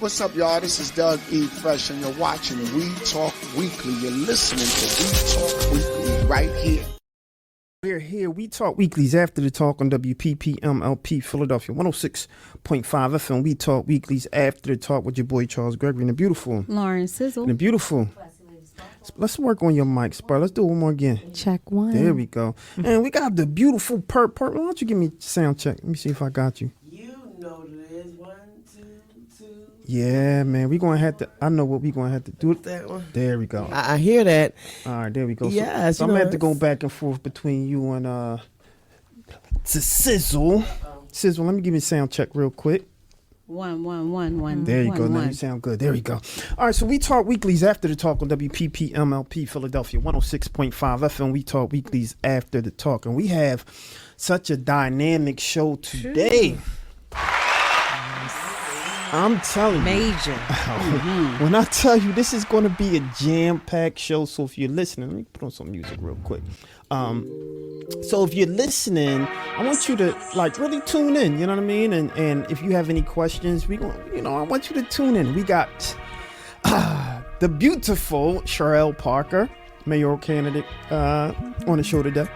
What's up, y'all? This is Doug E. Fresh, and you're watching We Talk Weekly. You're listening to We Talk Weekly right here. We're here. We Talk Weeklies after the talk on WPPMLP Philadelphia 106.5 FM. We Talk Weeklies after the talk with your boy Charles Gregory and the beautiful Lauren Sizzle. And the beautiful. Let's work on your mic, Spur. Let's do it one more again. Check one. There we go. And we got the beautiful Perp. Why don't you give me a sound check? Let me see if I got you. You know what it is. 1, 2, 2. Yeah, man. We're going to have to, I know what we're going to have to do. That one. There we go. I hear that. All right, there we go. Yes, so I'm going to have to go back and forth between you and Sizzle. Sizzle, let me give you a sound check real quick. 1, 1, 1, 1. There you one, go. Now one. you sound good. There we go. All right, so We Talk Weeklies after the talk on WPPMLP Philadelphia 106.5 FM. We Talk Weeklies after the talk. And we have such a dynamic show today. I'm telling you. Major. When I tell you this is going to be a jam-packed show, so if you're listening, let me put on some music real quick. So if you're listening, I want you to like really tune in, you know what I mean? And if you have any questions, I want you to tune in. We got the beautiful Cherelle Parker, mayoral candidate, on the show today.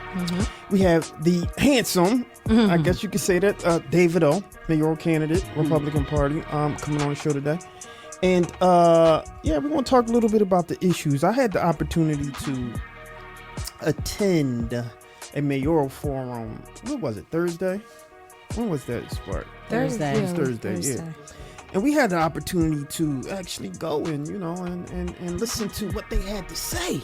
We have the handsome, I guess you could say that, David O, mayoral candidate, Republican Party, coming on the show today. And we're going to talk a little bit about the issues. I had the opportunity to attend a mayoral forum. What was it? Thursday? When was that start? Thursday. It was Thursday. Yeah. And we had the opportunity to actually go and and listen to what they had to say.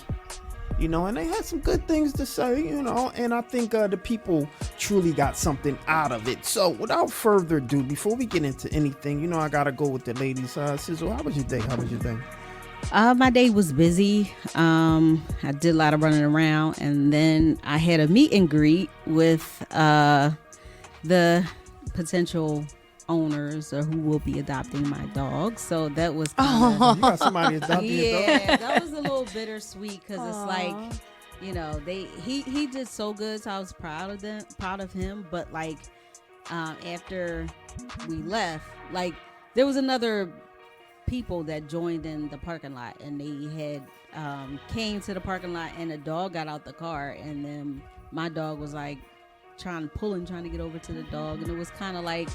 And they had some good things to say, and I think the people truly got something out of it. So without further ado, before we get into anything, I gotta go with the ladies. Sizzle, how was your day? My day was busy. I did a lot of running around, and then I had a meet and greet with the potential owners or who will be adopting my dog. So that was you got somebody adopting your dog? Yeah, that was a little bittersweet because it's like, he did so good, so I was proud of him. But like, after we left, like there was another people that joined in the parking lot, and they had came to the parking lot, and a dog got out the car, and then my dog was like trying to get over to the dog, and it was kind of like,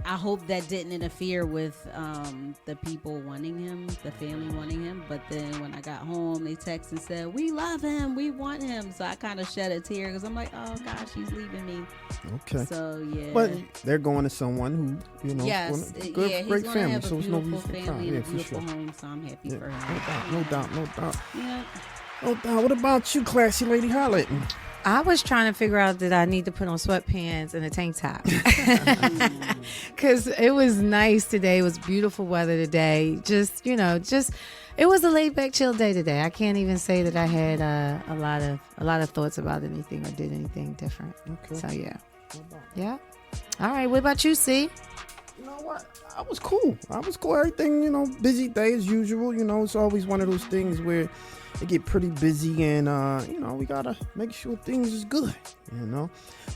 I hope that didn't interfere with the people wanting him, the family wanting him. But then when I got home, they texted and said, "We love him, we want him." So I kind of shed a tear because I'm like, "Oh gosh, he's leaving me." Okay. So yeah. But they're going to someone who, yes, great family. Have so a it's no beautiful reason to family cry. and a For beautiful sure. home. So I'm happy for him. No doubt. Yeah. No doubt. What about you, classy lady? Holla at me. I was trying to figure out that I need to put on sweatpants and a tank top because it was nice today. It was beautiful weather today. Just it was a laid back, chill day today. I can't even say that I had a lot of thoughts about anything or did anything different. Okay. So yeah. All right. What about you, C? You know what? I was cool. Everything, busy day as usual. It's always one of those things where it get pretty busy and, we got to make sure things is good,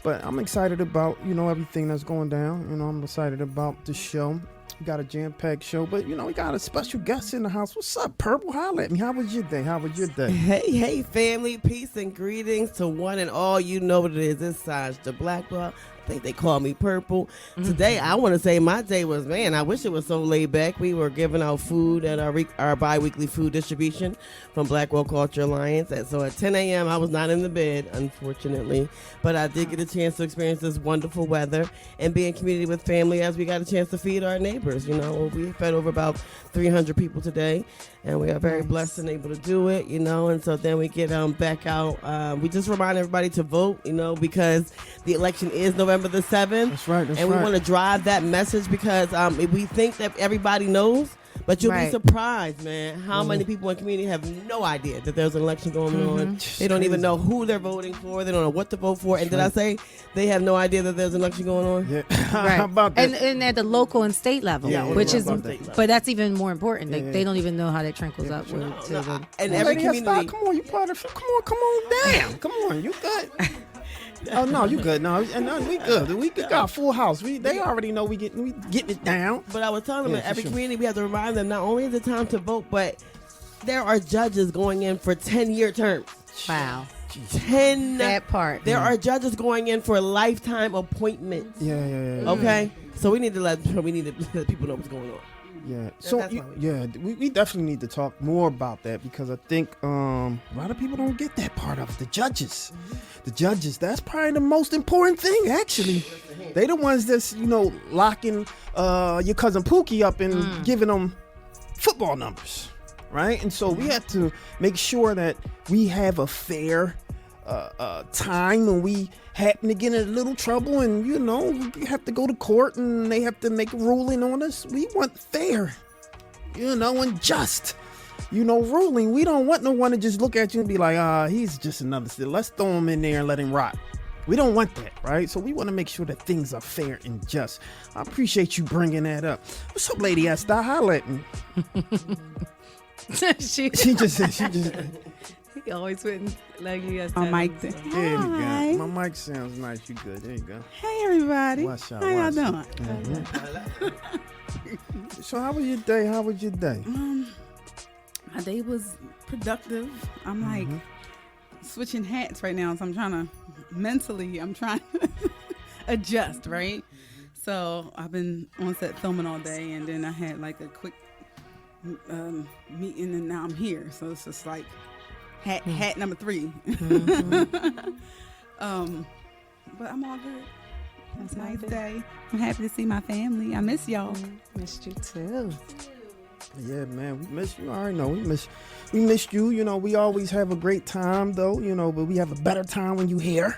But I'm excited about, everything that's going down. I'm excited about the show. We got a jam-packed show, but, we got a special guest in the house. What's up, Purple? Holla at me. How was your day? Hey, family. Peace and greetings to one and all. You know what it is. It's Saj the Blackwell. I think they call me Purple. Today, I want to say my day was, I wish it was so laid back. We were giving out food at our bi-weekly food distribution from Blackwell Culture Alliance. And so at 10 a.m., I was not in the bed, unfortunately. But I did get a chance to experience this wonderful weather and be in community with family as we got a chance to feed our neighbors. We fed over about 300 people today. And we are very blessed and able to do it, and so then we get back out. We just remind everybody to vote, because the election is November the 7th. That's right. And we want to drive that message because we think that everybody knows, but you'll be surprised, man, how many people in the community have no idea that there's an election going on. They don't even know who they're voting for. They don't know what to vote for. And did I say they have no idea that there's an election going on? Yeah. Right. How about that? And at the local and state level, which is, but that's even more important. They don't even know how that trickles up to the. And every community. Come on, you part of. Come on down. Come on, you good. Oh no, you good? No, we good. We got a full house. They already know we getting it down. But I was telling them Yeah, that every for sure. community we have to remind them not only is it time to vote, but there are judges going in for 10-year terms. Wow. 10. That part. There are judges going in for lifetime appointments. Yeah. Okay, so we need to let people know what's going on. Yeah. So that's why we definitely need to talk more about that because I think a lot of people don't get that part of it. The judges. The judges, that's probably the most important thing actually. They the ones that's, locking your cousin Pookie up and giving them football numbers. Right? And so we have to make sure that we have a fair time when we happen to get in a little trouble and we have to go to court and they have to make a ruling on us. We want fair, and just, ruling. We don't want no one to just look at you and be like, he's just another citizen. Let's throw him in there and let him rot. We don't want that, right? So we want to make sure that things are fair and just. I appreciate you bringing that up. What's up, Lady Esther? Holla at me. she She just. He always wouldn't like you guys. My mic. There you Hi. go. My mic sounds nice. You good? There you go. Hey everybody. Watch out. How y'all watch doing? out. So how was your day? My day was productive. I'm like switching hats right now, so I'm trying to adjust, right? So I've been on set filming all day, and then I had like a quick meeting, and now I'm here. So it's just like hat number 3. But I'm all good. It's a nice day. I'm happy to see my family. I miss y'all. Missed you too. Yeah, man, we miss you. I already know we missed you. We always have a great time though. But we have a better time when you here.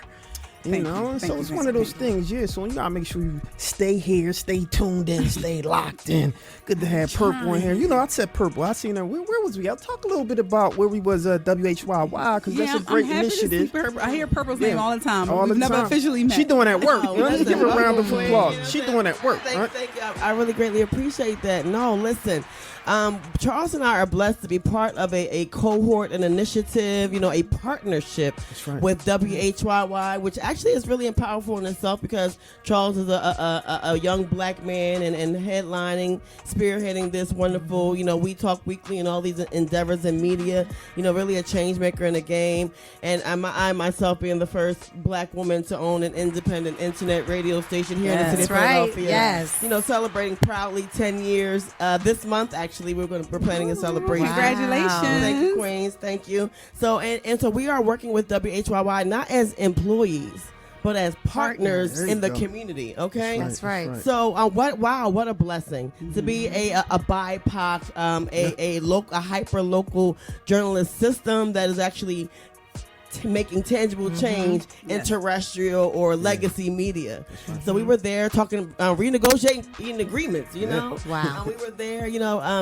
Thank you. And so Thank it's you. one of those things, yeah. So you gotta make sure you stay here, stay tuned in, stay locked in. Good to have Purple in here. I said Purple. I seen her. Where was we? I'll talk a little bit about where we was at WHYY because that's a great I'm happy initiative. To see Purple. I hear Purple's name all the time. All We've the never time. officially met. She doing that work. Oh, Let's give her a round of listen, applause. She doing that work. Right? Thank you. I really greatly appreciate that. No, listen. Charles and I are blessed to be part of a cohort, an initiative, a partnership right. with WHYY, which actually is really powerful in itself because Charles is a young black man and headlining, spearheading this wonderful, We Talk Weekly and all these endeavors in media, really a change maker in the game. And I myself being the first black woman to own an independent internet radio station here in the city of Philadelphia. Yes. Celebrating proudly 10 years this month. Actually, we're planning a celebration. Wow. Congratulations. Thank you, Queens. Thank you. So and so we are working with WHYY not as employees, but as partners There you in the go. community. Okay. That's right. So what a blessing to be a BIPOC, a hyper local journalist system that is actually making tangible change in terrestrial or legacy media. So we were there talking, renegotiating agreements, Wow. we were there,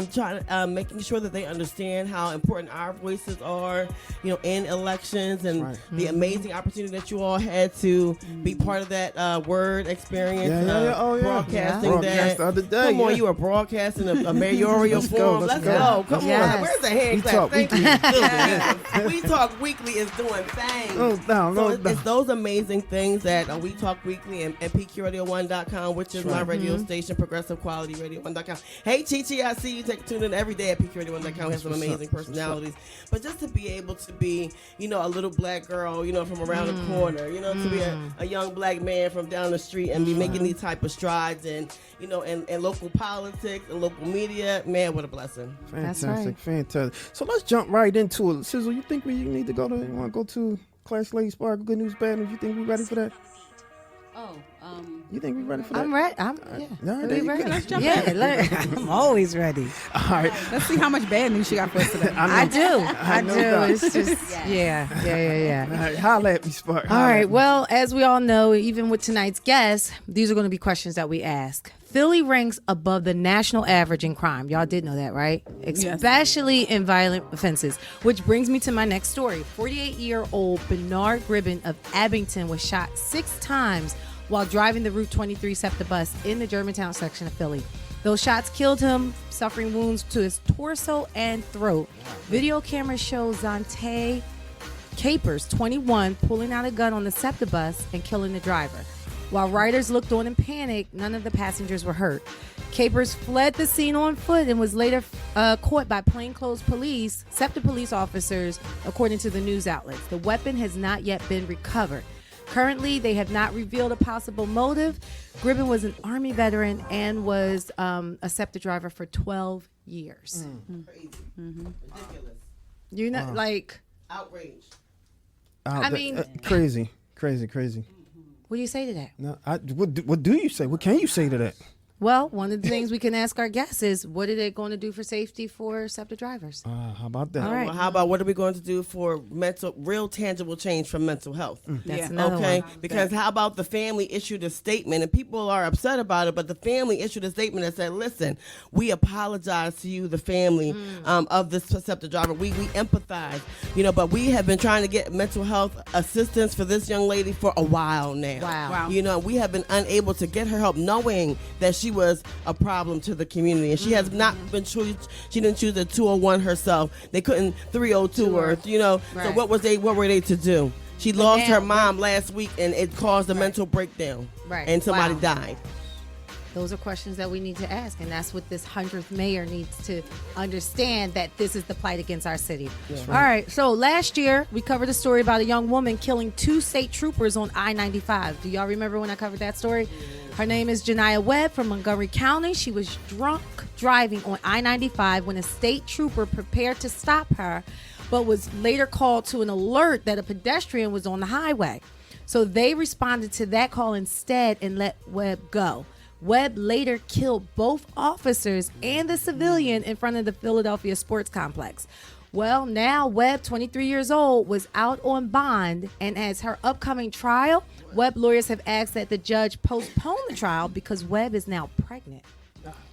trying, making sure that they understand how important our voices are, in elections and the amazing opportunity that you all had to be part of that word experience. Broadcasting Broadcast the other day. Come on, you were broadcasting a mayoral forum. Let's go. Come Yes. on. Where's the hand We clap? Talk Thank Weekly. you. We Talk Weekly is doing things. No It's those amazing things that We Talk Weekly and PQRadio1.com, which is my radio station, Progressive Quality Radio1.com. Hey, Chi, I see you tune in every day at PQRadio1.com. Has some amazing personalities. But just to be able to be, a little black girl, from around the corner, to be a young black man from down the street and be making these type of strides and, and local politics and local media, man, what a blessing. Fantastic. So let's jump right into it. Sizzle, you think we need to want to go to Class Lady Spark, Good News, Bad News? You think we ready for that? You think we ready for that? I'm ready. All right, there you go. Let's jump in. I'm always ready. All right. Let's see how much bad news she got for us today. I do. I know do. that. It's just, yeah. All right, holla at me, Spark. All right. Well, as we all know, even with tonight's guest, these are going to be questions that we ask. Philly ranks above the national average in crime. Y'all did know that, right? Especially in violent offenses. Which brings me to my next story. 48-year-old Bernard Gribben of Abington was shot 6 times while driving the Route 23 SEPTA bus in the Germantown section of Philly. Those shots killed him, suffering wounds to his torso and throat. Video cameras show Zante Capers, 21, pulling out a gun on the SEPTA bus and killing the driver. While riders looked on in panic, none of the passengers were hurt. Capers fled the scene on foot and was later caught by plainclothes police, SEPTA police officers, according to the news outlets. The weapon has not yet been recovered. Currently, they have not revealed a possible motive. Gribben was an Army veteran and was a SEPTA driver for 12 years. Crazy. Ridiculous. You know, like... Outrage. I mean... Crazy. What do you say to that? No, what do you say? What can you say to that? Well, one of the things we can ask our guests is, what are they going to do for safety for SEPTA drivers? How about that? All right. Well, how about what are we going to do for real tangible change for mental health? That's another Okay, one. because how about the family issued a statement, and people are upset about it, but the family issued a statement that said, listen, we apologize to you, the family of this SEPTA driver. We empathize, but we have been trying to get mental health assistance for this young lady for a while now. Wow. We have been unable to get her help, knowing that she was a problem to the community, and she has not been she didn't choose the 201 herself. They couldn't 302 her, Right. So what were they to do? She lost her mom last week, and it caused a mental breakdown. Right. And somebody Wow. died. Those are questions that we need to ask, and that's what this 100th mayor needs to understand, that this is the plight against our city. All right, so last year we covered a story about a young woman killing 2 state troopers on I-95. Do y'all remember when I covered that story? Her name is Janiah Webb from Montgomery County. She was drunk driving on I-95 when a state trooper prepared to stop her, but was later called to an alert that a pedestrian was on the highway. So they responded to that call instead and let Webb go. Webb later killed both officers and the civilian in front of the Philadelphia sports complex. Well, now Webb, 23 years old, was out on bond, and as her upcoming trial, Webb lawyers have asked that the judge postpone the trial because Webb is now pregnant.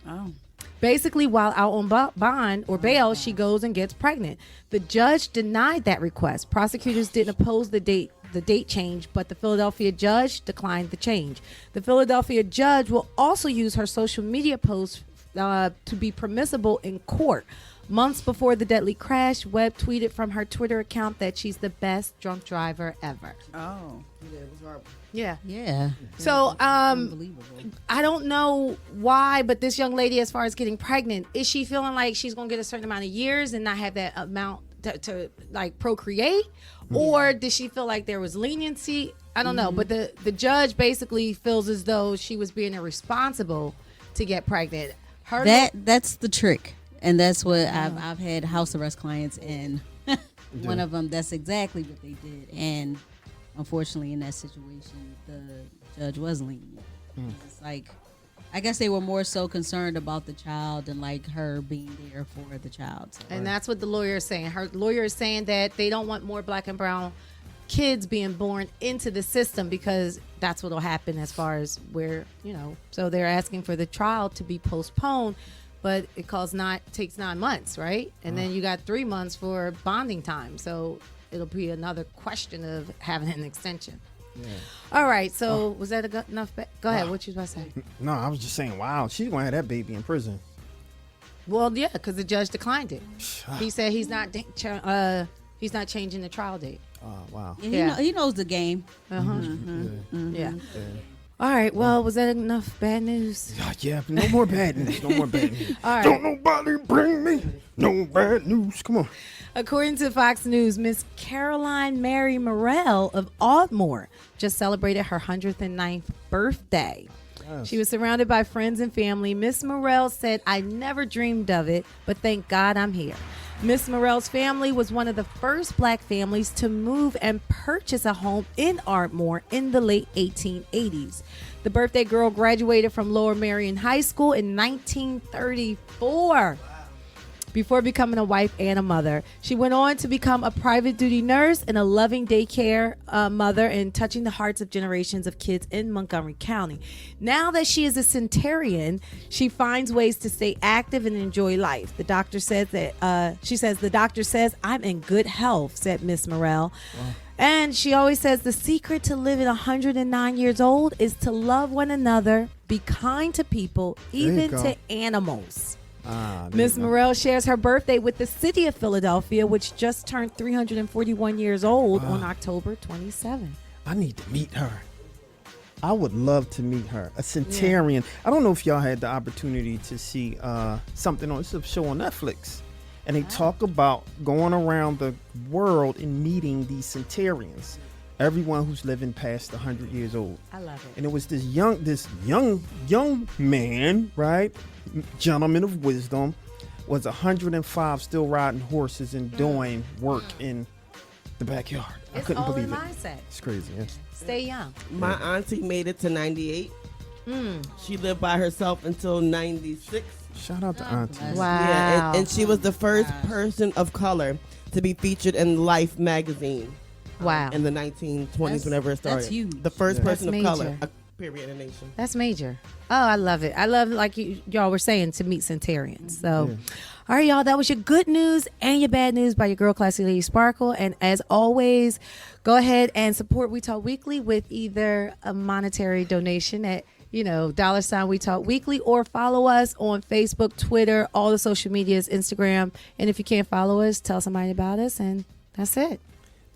Oh. Basically, while out on bond or bail, she goes and gets pregnant. The judge denied that request. Prosecutors didn't oppose the date change, but the Philadelphia judge declined the change. The Philadelphia judge will also use her social media posts to be permissible in court. Months before the deadly crash, Webb tweeted from her Twitter account that she's the best drunk driver ever. Oh. Yeah, it was horrible. Yeah. Yeah. So, Unbelievable. I don't know why, but this young lady, as far as getting pregnant, is she feeling like she's going to get a certain amount of years and not have that amount to like procreate? Or did she feel like there was leniency? I don't know. But the judge basically feels as though she was being irresponsible to get pregnant. That's the trick. And that's what I've had house arrest clients, and one of them, that's exactly what they did. And unfortunately, in that situation, the judge was lenient. It's like, I guess they were more so concerned about the child and like her being there for the child. So. And that's what the lawyer is saying. Her lawyer is saying that they don't want more black and brown kids being born into the system because that's what will happen as far as where, so they're asking for the trial to be postponed. But it takes 9 months, right? And then you got 3 months for bonding time. So it'll be another question of having an extension. Yeah. All right. So was that enough? Go ahead. What you was about to say? No, I was just saying, wow, she's going to have that baby in prison. Well, yeah, because the judge declined it. He said he's not changing the trial date. Oh, wow. Yeah, he knows the game. Yeah. All right. Well, was that enough bad news? Yeah, no more bad news. No more bad news. All right. Don't nobody bring me no bad news. Come on. According to Fox News, Miss Caroline Mary Morrell of Ardmore just celebrated her 109th birthday. Yes. She was surrounded by friends and family. Miss Morrell said, "I never dreamed of it, but thank God I'm here." Miss Morrell's family was one of the first black families to move and purchase a home in Ardmore in the late 1880s. The birthday girl graduated from Lower Merion High School in 1934. Before becoming a wife and a mother, she went on to become a private duty nurse and a loving daycare mother, and touching the hearts of generations of kids in Montgomery County. Now that she is a centenarian, she finds ways to stay active and enjoy life. The doctor says that the doctor says I'm in good health, said Miss Morrell. Wow. And she always says the secret to living 109 years old is to love one another, be kind to people, even to animals. Miss Mayoral shares her birthday with the city of Philadelphia, which just turned 341 years old on October 27th. I need to meet her. I would love to meet her. A centenarian. I don't know if y'all had the opportunity to see something on this show on Netflix. And they talk about going around the world and meeting these centenarians. Everyone who's living past 100 years old. I love it. And it was this young man, right? Gentleman of wisdom, was 105, still riding horses and doing work in the backyard. I It's couldn't all believe in it. mindset. It's crazy. Yeah. Stay young. My auntie made it to 98. She lived by herself until 96. Shout out to Auntie. bless. Wow. Yeah, and she was the first person of color to be featured in Life magazine. Wow. In the 1920s, That's- whenever it started. that's huge. The first person That's of color, major. period, in the nation. That's major. Oh, I love it. I love, like y'all were saying, to meet centenarians. So, all right, y'all, that was your good news and your bad news by your girl, Classy Lady Sparkle. And as always, go ahead and support We Talk Weekly with either a monetary donation at $ We Talk Weekly, or follow us on Facebook, Twitter, all the social medias, Instagram. And if you can't follow us, tell somebody about us, and that's it.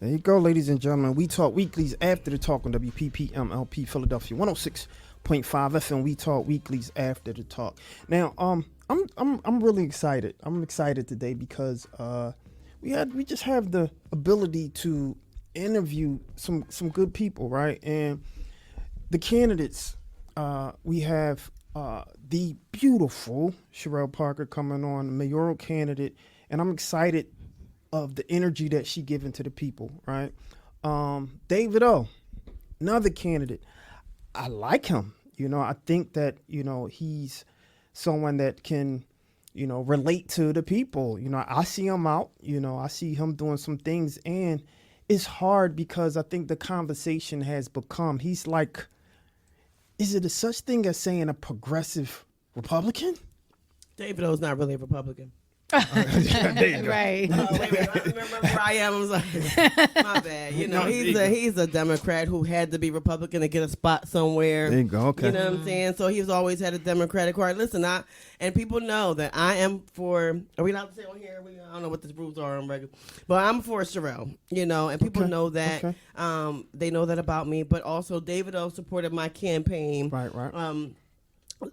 There you go, ladies and gentlemen. We Talk Weeklies after the talk on WPPMLP Philadelphia 106.5 FM. We Talk Weeklies after the talk. Now, I'm really excited. I'm excited today because we just have the ability to interview some good people, right? And the candidates, we have the beautiful Cherelle Parker coming on, mayoral candidate, and I'm excited of the energy that she given to the people, right? David O, another candidate. I like him. I think that, he's someone that can, relate to the people. I see him out, I see him doing some things, and it's hard because I think the conversation has become, he's like, is it a such thing as saying a progressive Republican? David O's not really a Republican. Right. Wait, I remember where I am. I was like, my bad. He's a Democrat who had to be Republican to get a spot somewhere. There you go. Okay. You know what I'm saying? So he's always had a Democratic card. Listen, and people know that I am for. Are we allowed to say on here? I don't know what the rules are on regular, but I'm for Cherelle. And people know that. Okay. They know that about me. But also, David O supported my campaign. Right.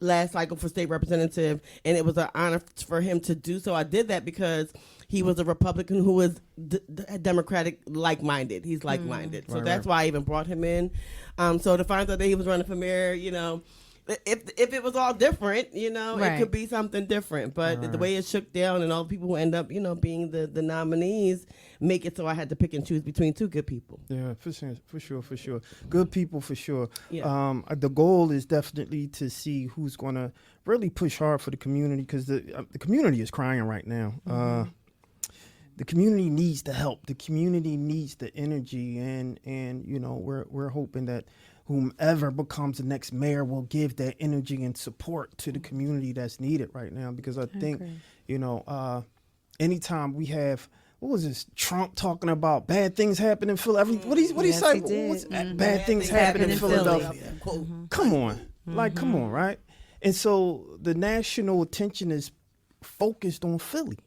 Last cycle for state representative, and it was an honor for him to do so. I did that because he was a Republican who was Democratic like-minded. He's like-minded. So that's why I even brought him in. So to find out that he was running for mayor, if it was all different, it could be something different. But the way it shook down and all the people who end up, being the nominees make it so I had to pick and choose between two good people. Yeah, for sure. Good people, for sure. Yeah. The goal is definitely to see who's going to really push hard for the community, because the community is crying right now. The community needs the help. The community needs the energy, and we're hoping that whomever becomes the next mayor will give that energy and support to the community that's needed right now. Because I think, anytime we have, what was this, Trump talking about bad things happen in Philadelphia? What he Yes, say? he did. What's bad things happen in Philadelphia? Come on. Come on, right? And so the national attention is focused on Philly,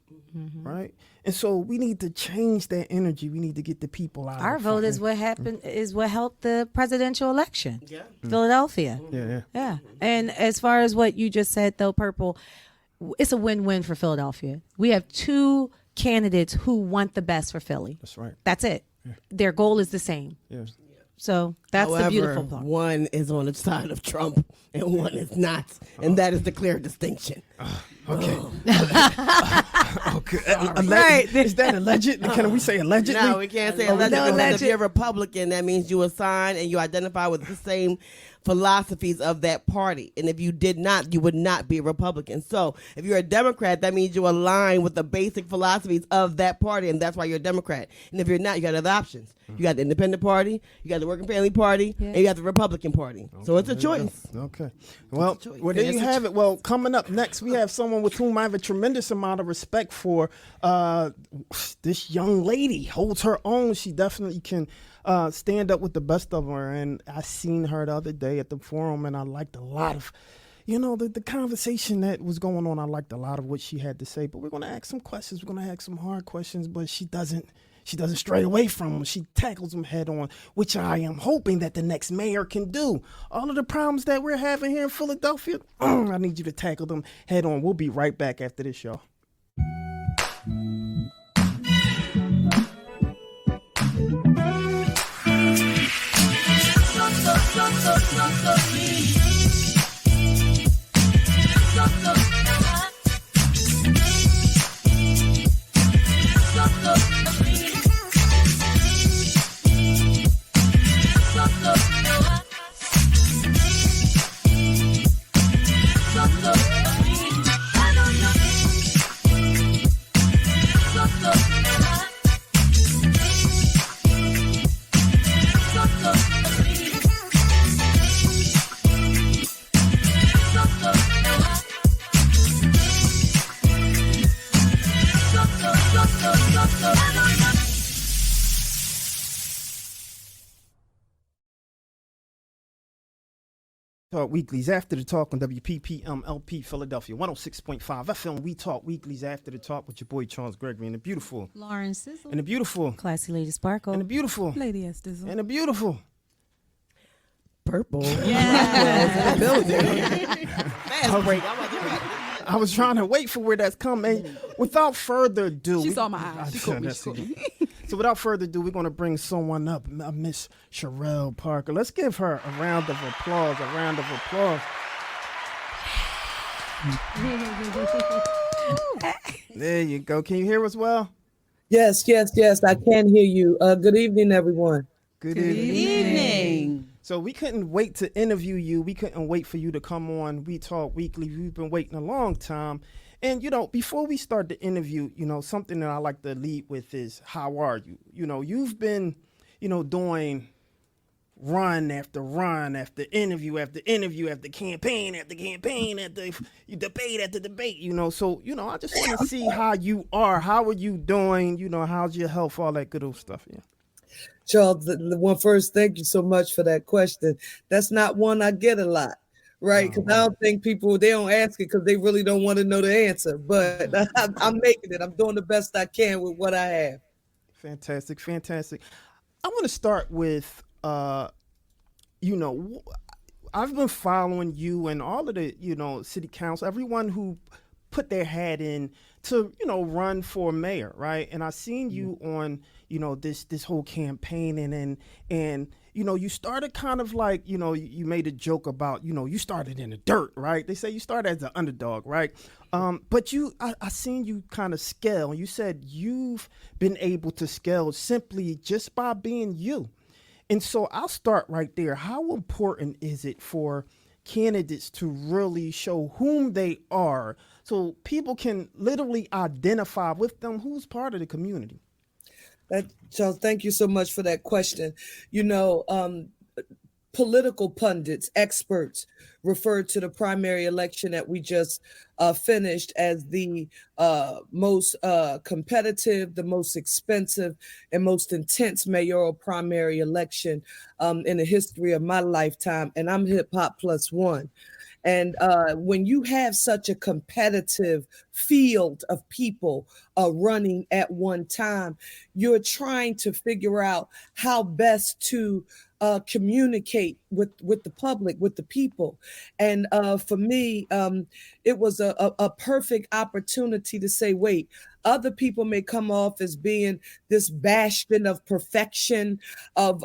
right? And so we need to change that energy. We need to get the people out. Our vote is what happened, is what helped the presidential election. Yeah. Philadelphia. Yeah. And as far as what you just said, though, Purple, it's a win-win for Philadelphia. We have two candidates who want the best for Philly. That's right. That's it. Their goal is the same. Yeah. So that's However, the beautiful part. one is on the side of Trump and one is not. And that is the clear distinction. Okay. Okay. Right. Is that alleged? Can we say allegedly? No, we can't say alleged. Because if you're a Republican, that means you assign and you identify with the same philosophies of that party. And if you did not, you would not be a Republican. So if you're a Democrat, that means you align with the basic philosophies of that party, and that's why you're a Democrat. And if you're not, you got other options. You got the Independent Party, you got the Working Family Party, and you got the Republican Party. So it's a choice. Okay. Well, choice. there you have it. Well, coming up next, we have someone with whom I have a tremendous amount of respect for. This young lady holds her own. She definitely can stand up with the best of her. And I seen her the other day at the forum, and I liked a lot of, the conversation that was going on, I liked a lot of what she had to say, but we're going to ask some questions. We're going to ask some hard questions, but she doesn't stray away from them. She tackles them head on, which I am hoping that the next mayor can do. All of the problems that we're having here in Philadelphia, I need you to tackle them head on. We'll be right back after this, y'all. Talk Weeklies After the Talk on WPPM-LP Philadelphia 106.5 FM. We Talk Weeklies After the Talk with your boy Charles Gregory and the beautiful Lauren Sizzle. and the beautiful Classy Lady Sparkle. and the beautiful Lady Estizzle. and the beautiful. Purple. Yeah. In the building. Fast break. I'm like, you're right. I was trying to wait for where that's coming. Without further ado, She saw my eyes. She caught me. She caught me. So without further ado, we're going to bring someone up, Miss Cherelle Parker. Let's give her a round of applause. A round of applause. There you go. Can you hear us well? Yes, I can hear you. Good evening, everyone. Good Good evening. So we couldn't wait to interview you. We couldn't wait for you to come on We Talk Weekly. We've been waiting a long time. And, before we start the interview, something that I like to lead with is, how are you? You've been, doing run after run after interview after interview after campaign after campaign after debate after debate, So, I just want to see how you are. How are you doing? How's your health? All that good old stuff. Yeah. Charles, the one first, thank you so much for that question. That's not one I get a lot, right? Because I don't think people, they don't ask it because they really don't want to know the answer. But I'm making it. I'm doing the best I can with what I have. Fantastic. I want to start with, I've been following you and all of the, city council, everyone who put their hat in to, run for mayor, right? And I seen you on, this whole campaign and you started kind of like, you made a joke about, you started in the dirt, right? They say you started as an underdog, right? But I seen you kind of scale. You said you've been able to scale simply just by being you. And so I'll start right there. How important is it for candidates to really show whom they are so people can literally identify with them who's part of the community? Charles, thank you so much for that question. Political pundits, experts refer to the primary election that we just finished as the most competitive, the most expensive, and most intense mayoral primary election in the history of my lifetime. And I'm hip hop plus one. And when you have such a competitive field of people running at one time, you're trying to figure out how best to communicate with the public, with the people. And for me, it was a perfect opportunity to say, wait, other people may come off as being this bastion of perfection of,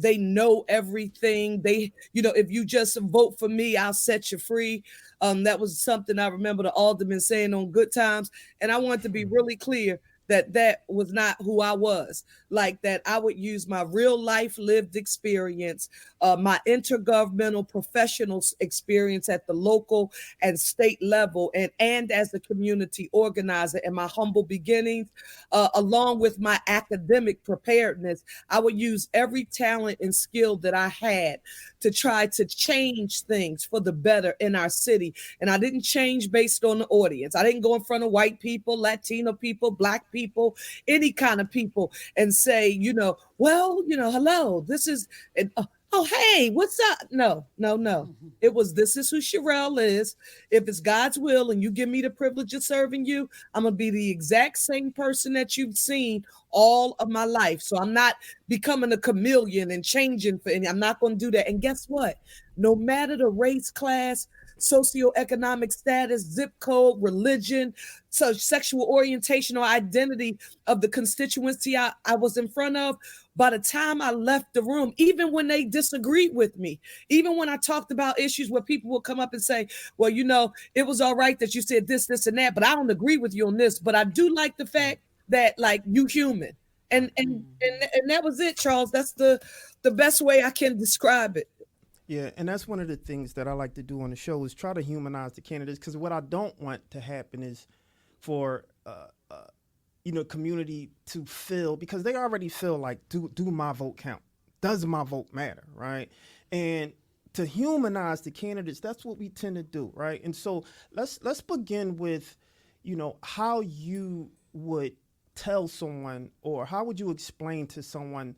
they know everything. They, if you just vote for me, I'll set you free. That was something I remember the alderman saying on Good Times. And I want to be really clear that was not who I was. Like that I would use my real life lived experience, my intergovernmental professional experience at the local and state level, and as a community organizer in my humble beginnings, along with my academic preparedness. I would use every talent and skill that I had to try to change things for the better in our city. And I didn't change based on the audience. I didn't go in front of white people, Latino people, Black people, any kind of people and say, hello, this is, Oh, hey, what's up? No, no, no. It was, this is who Cherelle is. If it's God's will and you give me the privilege of serving you, I'm going to be the exact same person that you've seen all of my life. So I'm not becoming a chameleon and changing for any. I'm not going to do that. And guess what? No matter the race, class, socioeconomic status, zip code, religion, so sexual orientation or identity of the constituency I was in front of, by the time I left the room, even when they disagreed with me, even when I talked about issues where people will come up and say, well, you know, it was all right that you said this, this, and that, but I don't agree with you on this. But I do like the fact that, like, you human. And that was it, Charles. That's the best way I can describe it. Yeah, and that's one of the things that I like to do on the show is try to humanize the candidates, because what I don't want to happen is for community to feel, because they already feel like, do my vote count? Does my vote matter, right? And to humanize the candidates, that's what we tend to do, right? And so let's begin with, how you would tell someone, or how would you explain to someone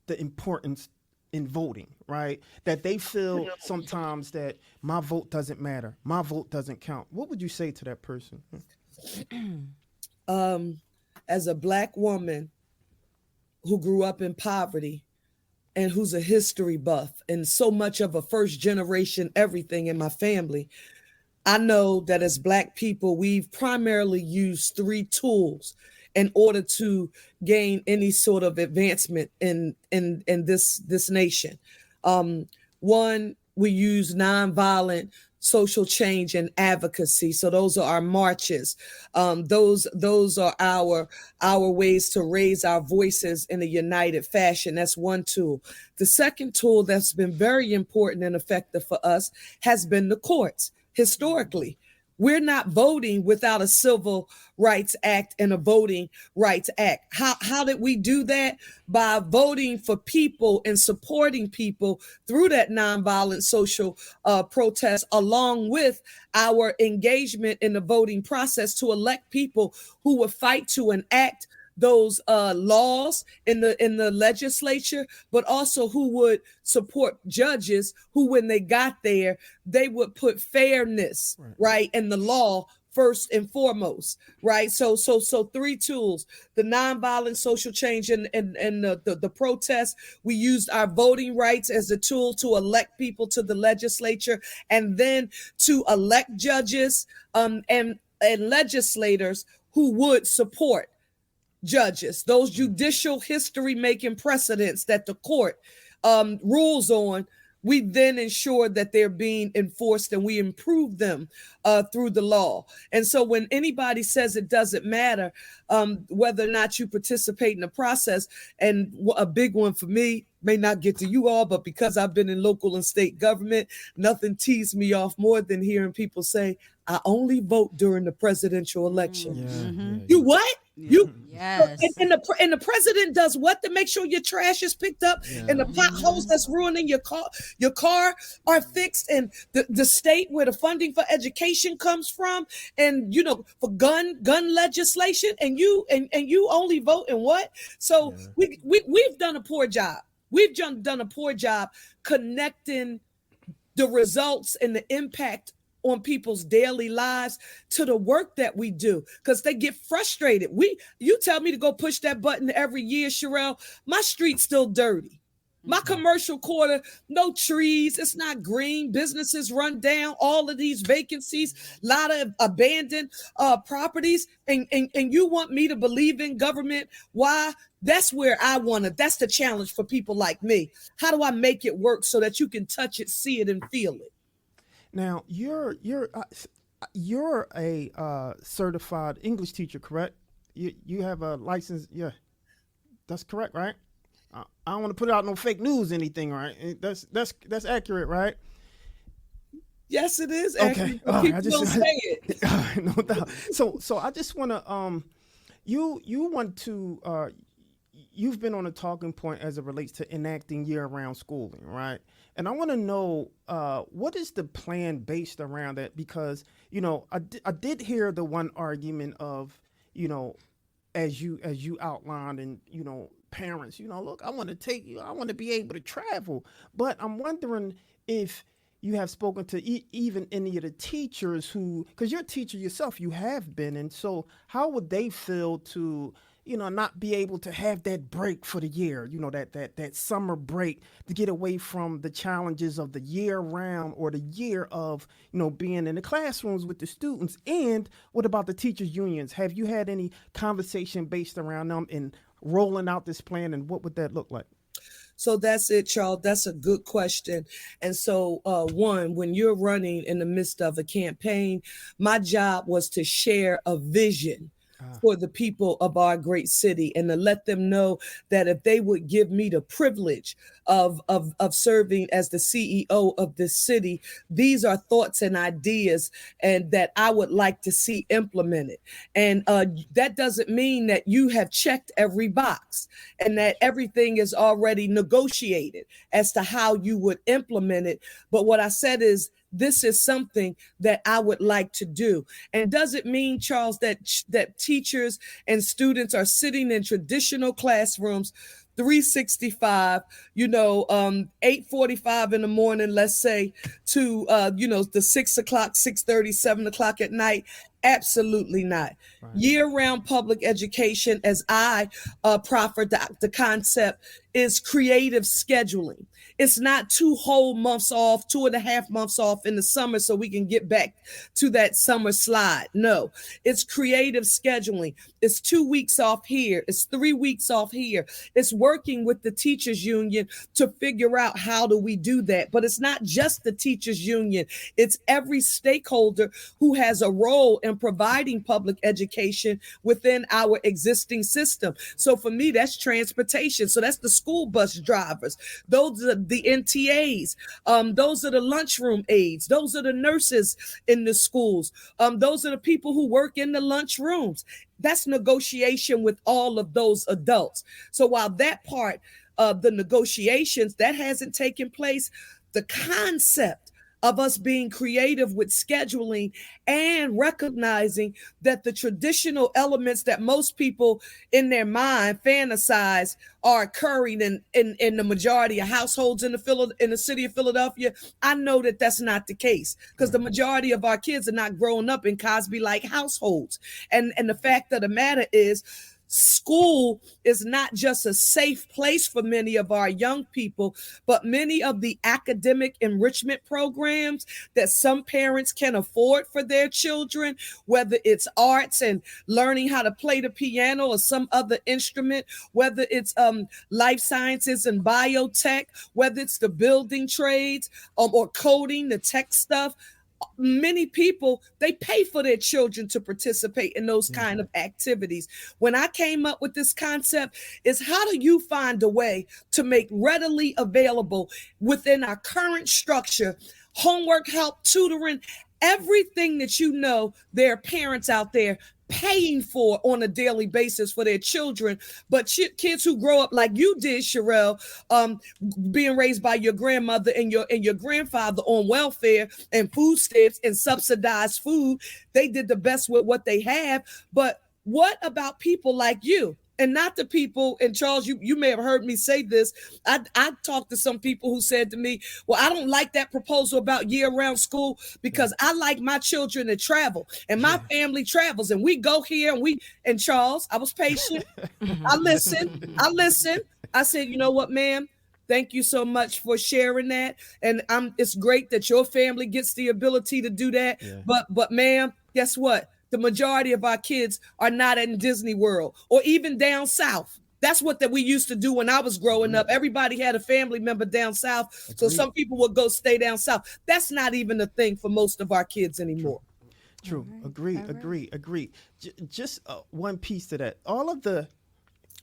the importance in voting, right? That they feel sometimes that my vote doesn't matter, my vote doesn't count. What would you say to that person? As a Black woman who grew up in poverty and who's a history buff and so much of a first generation everything in my family, I know that as Black people, we've primarily used three tools in order to gain any sort of advancement in this nation. One, we use nonviolent social change and advocacy. So those are our marches. Those are our ways to raise our voices in a united fashion. That's one tool. The second tool that's been very important and effective for us has been the courts. Historically, we're not voting without a Civil Rights Act and a Voting Rights Act. How did we do that? By voting for people and supporting people through that nonviolent social protest, along with our engagement in the voting process to elect people who would fight to enact those laws in the legislature, but also who would support judges who, when they got there, they would put fairness right in the law first and foremost, right? So three tools: the nonviolent social change and the protest. We used our voting rights as a tool to elect people to the legislature, and then to elect judges and legislators who would support judges, those judicial history making precedents that the court rules on. We then ensure that they're being enforced, and we improve them through the law. And so when anybody says it doesn't matter whether or not you participate in the process, and a big one for me, may not get to you all, but because I've been in local and state government, nothing teased me off more than hearing people say, I only vote during the presidential election. You what? You Yes. and the president does what to make sure your trash is picked up and the potholes that's ruining your car are fixed, and the state where the funding for education comes from, and for gun legislation, and you only vote in what? So we've done a poor job. We've done a poor job connecting the results and the impact on people's daily lives to the work that we do, because they get frustrated. You tell me to go push that button every year, Cherelle, my street's still dirty. My commercial quarter, no trees, it's not green, businesses run down, all of these vacancies, a lot of abandoned properties, and you want me to believe in government? Why? That's where that's the challenge for people like me. How do I make it work so that you can touch it, see it, and feel it? Now, you're a certified English teacher, correct? You have a license. Yeah, that's correct, right? I don't want to put out no fake news, anything, right? That's accurate, right? Yes, it is accurate. Okay, people don't say it. No doubt. So I just want to you want to you've been on a talking point as it relates to enacting year-round schooling, right? And I want to know what is the plan based around that? Because I did hear the one argument of as you outlined, and parents, look, I want to take you, I want to be able to travel. But I'm wondering if you have spoken to even any of the teachers who, because you're a teacher yourself, you have been. And so how would they feel to, not be able to have that break for the year, that summer break to get away from the challenges of the year round or the year of, being in the classrooms with the students? And what about the teachers unions? Have you had any conversation based around them in rolling out this plan, and what would that look like? So that's it, Charles. That's a good question. And so, one, when you're running in the midst of a campaign, my job was to share a vision for the people of our great city, and to let them know that if they would give me the privilege of serving as the CEO of this city, these are thoughts and ideas and that I would like to see implemented. And that doesn't mean that you have checked every box and that everything is already negotiated as to how you would implement it. But what I said is, this is something that I would like to do. And does it mean, Charles, that teachers and students are sitting in traditional classrooms 365, 8:45 in the morning, let's say, to, the 6 o'clock, 6:30, 7 o'clock at night? Absolutely not. Right. Year-round public education, as I proffer the concept, is creative scheduling. It's not 2 whole months off, 2.5 months off in the summer so we can get back to that summer slide. No, it's creative scheduling. It's 2 weeks off here. It's 3 weeks off here. It's working with the teachers union to figure out how do we do that. But it's not just the teachers union. It's every stakeholder who has a role in providing public education within our existing system. So for me, that's transportation. So that's the school bus drivers. Those are the NTAs. Those are the lunchroom aides. Those are the nurses in the schools. Those are the people who work in the lunchrooms. That's negotiation with all of those adults. So while that part of the negotiations, that hasn't taken place, the concept of us being creative with scheduling and recognizing that the traditional elements that most people in their mind fantasize are occurring in the majority of households in the city of Philadelphia. I know that that's not the case, because the majority of our kids are not growing up in Cosby-like households. And the fact of the matter is, school is not just a safe place for many of our young people, but many of the academic enrichment programs that some parents can afford for their children, whether it's arts and learning how to play the piano or some other instrument, whether it's life sciences and biotech, whether it's the building trades or coding, the tech stuff. Many people, they pay for their children to participate in those kind of activities. When I came up with this concept, is how do you find a way to make readily available within our current structure homework help, tutoring, everything that there are parents out there paying for on a daily basis for their children, but kids who grow up like you did, Cherelle, being raised by your grandmother and your grandfather on welfare and food stamps and subsidized food, they did the best with what they have. But what about people like you? And not the people, and Charles, you may have heard me say this. I talked to some people who said to me, well, I don't like that proposal about year-round school because I like my children to travel and my family travels and we go here and Charles, I was patient. I listened. I said, you know what, ma'am? Thank you so much for sharing that. And it's great that your family gets the ability to do that. Yeah. But ma'am, guess what? The majority of our kids are not in Disney World or even down south. That's what we used to do when I was growing up. Everybody had a family member down south. Agreed. So some people would go stay down south. That's not even a thing for most of our kids anymore. True. Agree. Just one piece to that. All of the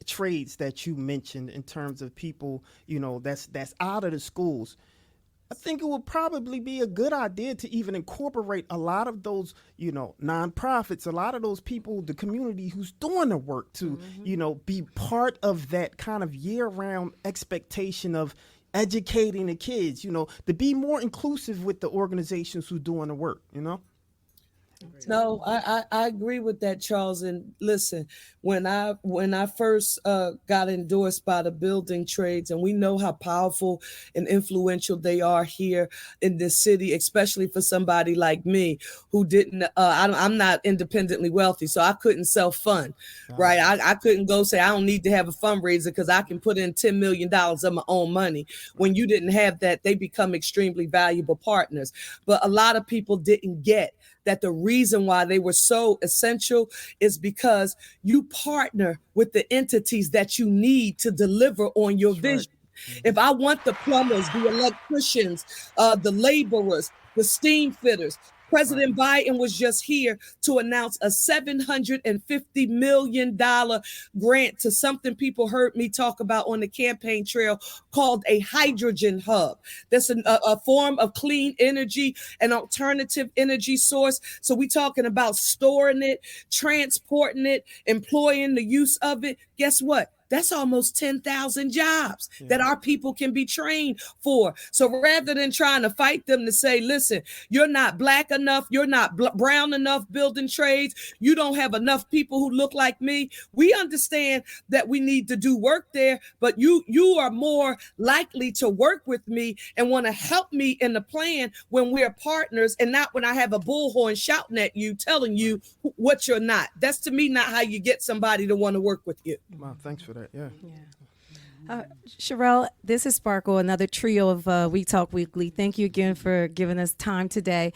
trades that you mentioned in terms of people, that's out of the schools, I think it would probably be a good idea to even incorporate a lot of those, nonprofits, a lot of those people, the community who's doing the work to, be part of that kind of year-round expectation of educating the kids, to be more inclusive with the organizations who's doing the work, No, I agree with that, Charles. And listen, when I first got endorsed by the building trades, and we know how powerful and influential they are here in this city, especially for somebody like me who didn't. I'm not independently wealthy, so I couldn't self fund. Right, I couldn't go say I don't need to have a fundraiser because I can put in $10 million of my own money. When you didn't have that, they become extremely valuable partners. But a lot of people didn't get that the reason why they were so essential is because you partner with the entities that you need to deliver on your vision. If I want the plumbers, the electricians, the laborers, the steam fitters, President Biden was just here to announce a $750 million grant to something people heard me talk about on the campaign trail called a hydrogen hub. That's a form of clean energy, an alternative energy source. So we're talking about storing it, transporting it, employing the use of it. Guess what? That's almost 10,000 jobs that our people can be trained for. So rather than trying to fight them to say, listen, you're not black enough, you're not brown enough building trades, you don't have enough people who look like me. We understand that we need to do work there, but you are more likely to work with me and want to help me in the plan when we're partners and not when I have a bullhorn shouting at you, telling you what you're not. That's to me not how you get somebody to want to work with you. Wow, thanks for that. Yeah. Cherelle, this is Sparkle, another trio of We Talk Weekly. Thank you again for giving us time today.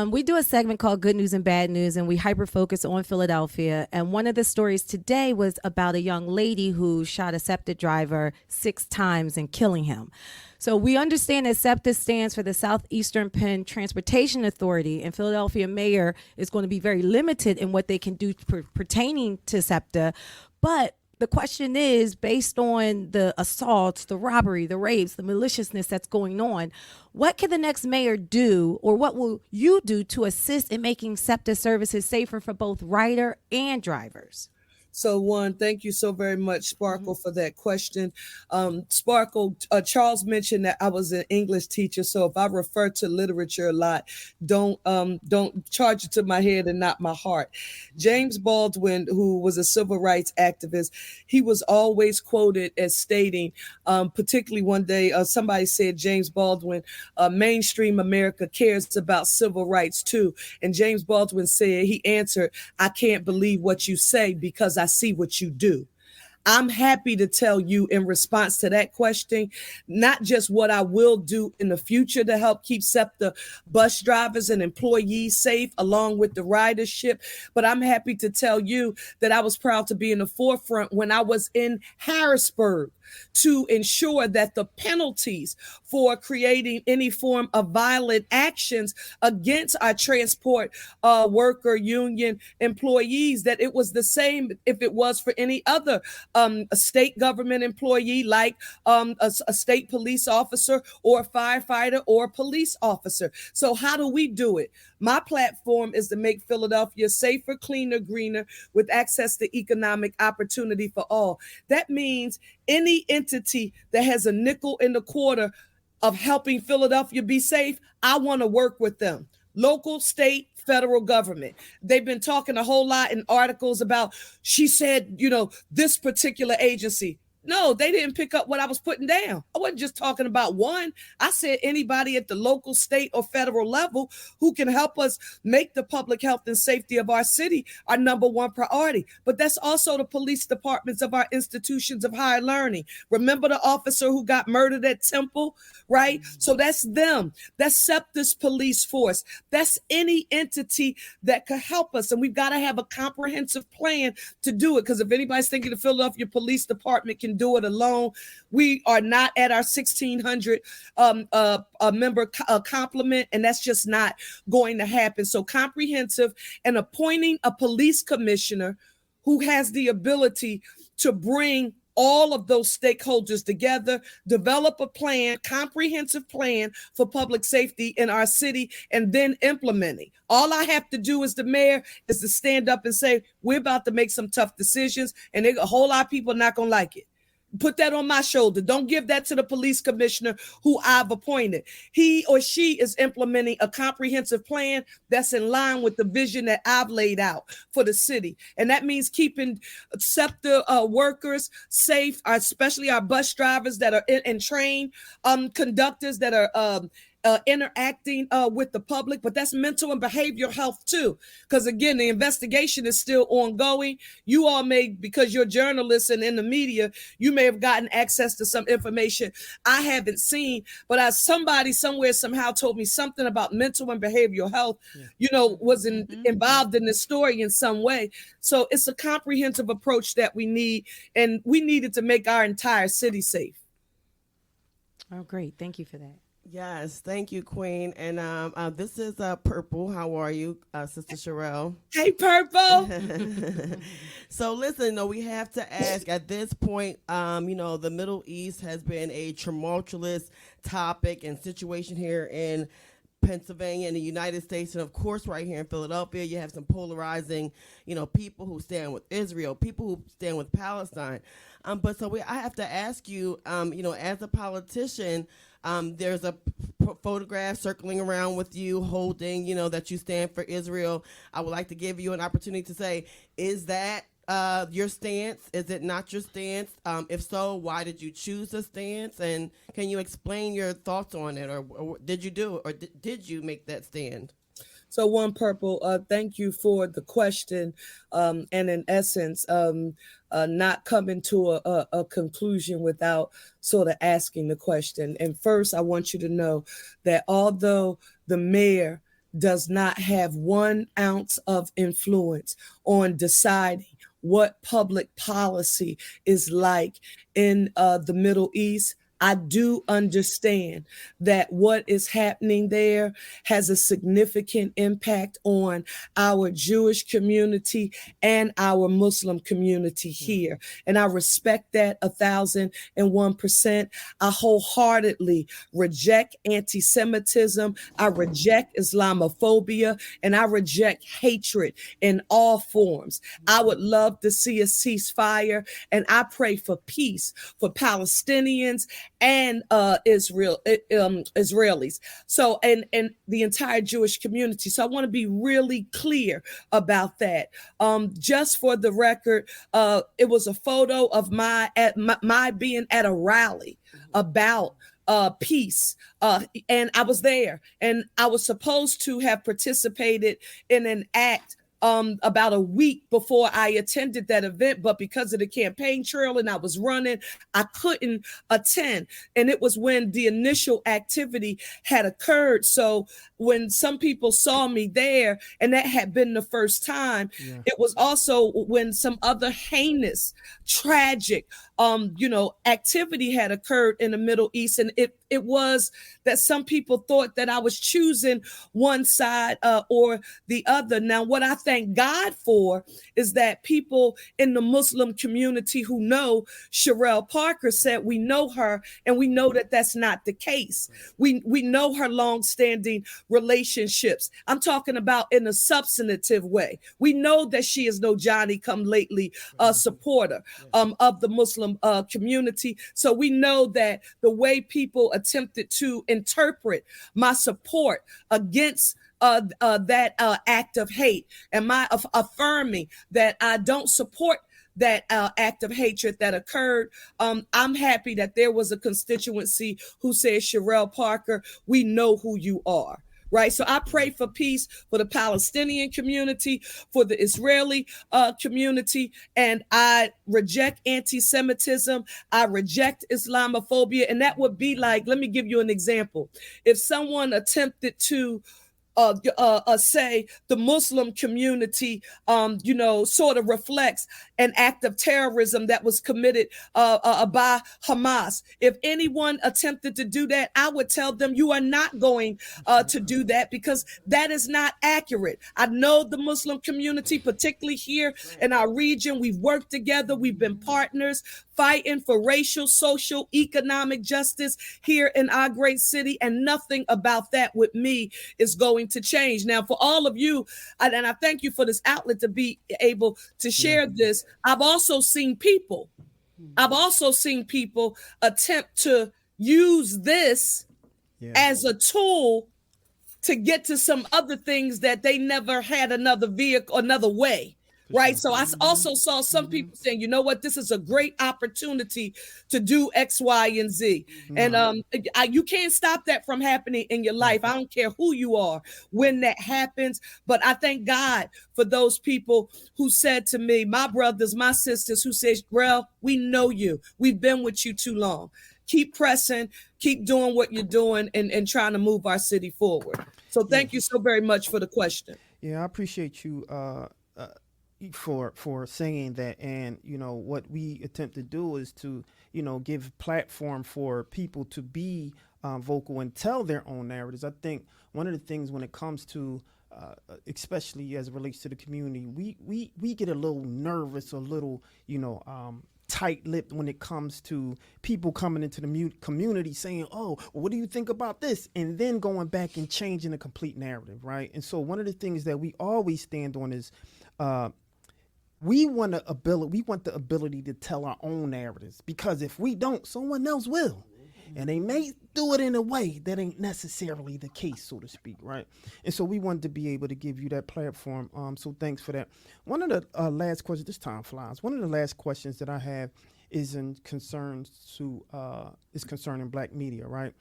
We do a segment called Good News and Bad News, and we hyper-focus on Philadelphia. And one of the stories today was about a young lady who shot a SEPTA driver 6 times and killing him. So we understand that SEPTA stands for the Southeastern Penn Transportation Authority, and Philadelphia mayor is going to be very limited in what they can do pertaining to SEPTA. But the question is, based on the assaults, the robbery, the rapes, the maliciousness that's going on, what can the next mayor do, or what will you do to assist in making SEPTA services safer for both rider and drivers? So one, thank you so very much, Sparkle, for that question. Sparkle, Charles mentioned that I was an English teacher, so if I refer to literature a lot, don't charge it to my head and not my heart. James Baldwin, who was a civil rights activist, he was always quoted as stating, particularly one day, somebody said James Baldwin, mainstream America cares about civil rights too. And James Baldwin said, he answered, I can't believe what you say because I see what you do. I'm happy to tell you in response to that question, not just what I will do in the future to help keep SEPTA bus drivers and employees safe along with the ridership, but I'm happy to tell you that I was proud to be in the forefront when I was in Harrisburg to ensure that the penalties for creating any form of violent actions against our transport worker union employees, that it was the same if it was for any other a state government employee, like a state police officer or a firefighter or a police officer. So how do we do it? My platform is to make Philadelphia safer, cleaner, greener, with access to economic opportunity for all. That means any entity that has a nickel in the quarter of helping Philadelphia be safe, I want to work with them. Local, state, federal government. They've been talking a whole lot in articles about, she said, this particular agency. No, they didn't pick up what I was putting down. I wasn't just talking about one. I said anybody at the local, state, or federal level who can help us make the public health and safety of our city our number one priority. But that's also the police departments of our institutions of higher learning. Remember the officer who got murdered at Temple, right? So that's them. That's SEPTA's police force. That's any entity that could help us. And we've got to have a comprehensive plan to do it. Because if anybody's thinking the Philadelphia Police Department can do it alone, we are not at our 1,600 member complement, and that's just not going to happen. So comprehensive, and appointing a police commissioner who has the ability to bring all of those stakeholders together, develop a plan, comprehensive plan for public safety in our city, and then implementing. All I have to do as the mayor is to stand up and say, we're about to make some tough decisions, and a whole lot of people are not going to like it. Put that on my shoulder. Don't give that to the police commissioner who I've appointed. He or she is implementing a comprehensive plan that's in line with the vision that I've laid out for the city. And that means keeping SEPTA workers safe, especially our bus drivers that are and trained conductors that are interacting with the public, but that's mental and behavioral health too. Because again, the investigation is still ongoing. You all may, because you're journalists and in the media, you may have gotten access to some information I haven't seen, but as somebody somewhere somehow told me something about mental and behavioral health, was involved in this story in some way. So it's a comprehensive approach that we need, and we needed to make our entire city safe. Oh, great. Thank you for that. Yes, thank you, Queen. And this is Purple. How are you, Sister Cherelle? Hey, Purple. So listen, we have to ask at this point, the Middle East has been a tumultuous topic and situation here in Pennsylvania and the United States, and of course right here in Philadelphia. You have some polarizing, people who stand with Israel, people who stand with Palestine. I have to ask you, as a politician, there's a photograph circling around with you holding, that you stand for Israel. I would like to give you an opportunity to say, is that your stance? Is it not your stance? If so, why did you choose the stance? And can you explain your thoughts on it? Or did you do it? Or did you make that stand? So one, Purple, thank you for the question. And in essence, not coming to a conclusion without sort of asking the question. And first, I want you to know that although the mayor does not have 1 ounce of influence on deciding what public policy is like in the Middle East, I do understand that what is happening there has a significant impact on our Jewish community and our Muslim community here. And I respect that 1,001%. I wholeheartedly reject anti-Semitism. I reject Islamophobia, and I reject hatred in all forms. I would love to see a ceasefire, and I pray for peace for Palestinians and Israelis. So, and the entire Jewish community. So I want to be really clear about that. Just for the record, it was a photo of my being at a rally about peace. And I was there, and I was supposed to have participated in an act about a week before I attended that event, but because of the campaign trail and I was running, I couldn't attend. And it was when the initial activity had occurred. So when some people saw me there, and that had been the first time, it was also when some other heinous, tragic, activity had occurred in the Middle East. And it was that some people thought that I was choosing one side or the other. Now, what I thank God for is that people in the Muslim community who know Cherelle Parker said we know her, and we know that that's not the case. We know her longstanding relationships. I'm talking about in a substantive way. We know that she is no Johnny-come-lately supporter of the Muslim community. So we know that the way people attempted to interpret my support against that act of hate, and my affirming that I don't support that act of hatred that occurred. I'm happy that there was a constituency who said, Cherelle Parker, we know who you are. Right. So I pray for peace for the Palestinian community, for the Israeli community, and I reject anti-Semitism. I reject Islamophobia. And that would be like, let me give you an example. If someone attempted to say the Muslim community, sort of reflects an act of terrorism that was committed by Hamas. If anyone attempted to do that, I would tell them you are not going to do that, because that is not accurate. I know the Muslim community, particularly here in our region. We've worked together. We've been partners fighting for racial, social, economic justice here in our great city, and nothing about that with me is going to change. Now, for all of you, and I thank you for this outlet to be able to share this, I've also seen people I've also seen people attempt to use this as a tool to get to some other things that they never had another vehicle, another way. Right. So I also saw some people saying, you know what, this is a great opportunity to do X, Y, and Z. And you can't stop that from happening in your life. I don't care who you are when that happens. But I thank God for those people who said to me, my brothers, my sisters, who says, Grell, we know you. We've been with you too long. Keep pressing, keep doing what you're doing and trying to move our city forward. So thank you so very much for the question. Yeah, I appreciate you for saying that. And what we attempt to do is to give platform for people to be vocal and tell their own narratives. I think one of the things when it comes to especially as it relates to the community, we get a little nervous, a little tight-lipped when it comes to people coming into the community saying, oh, well, what do you think about this? And then going back and changing the complete narrative, right? And so one of the things that we always stand on is we want the ability to tell our own narratives, because if we don't, someone else will. And they may do it in a way that ain't necessarily the case, so to speak, right? And so we wanted to be able to give you that platform. So thanks for that. One of the last questions, this time flies. One of the last questions that I have is concerning Black media, right?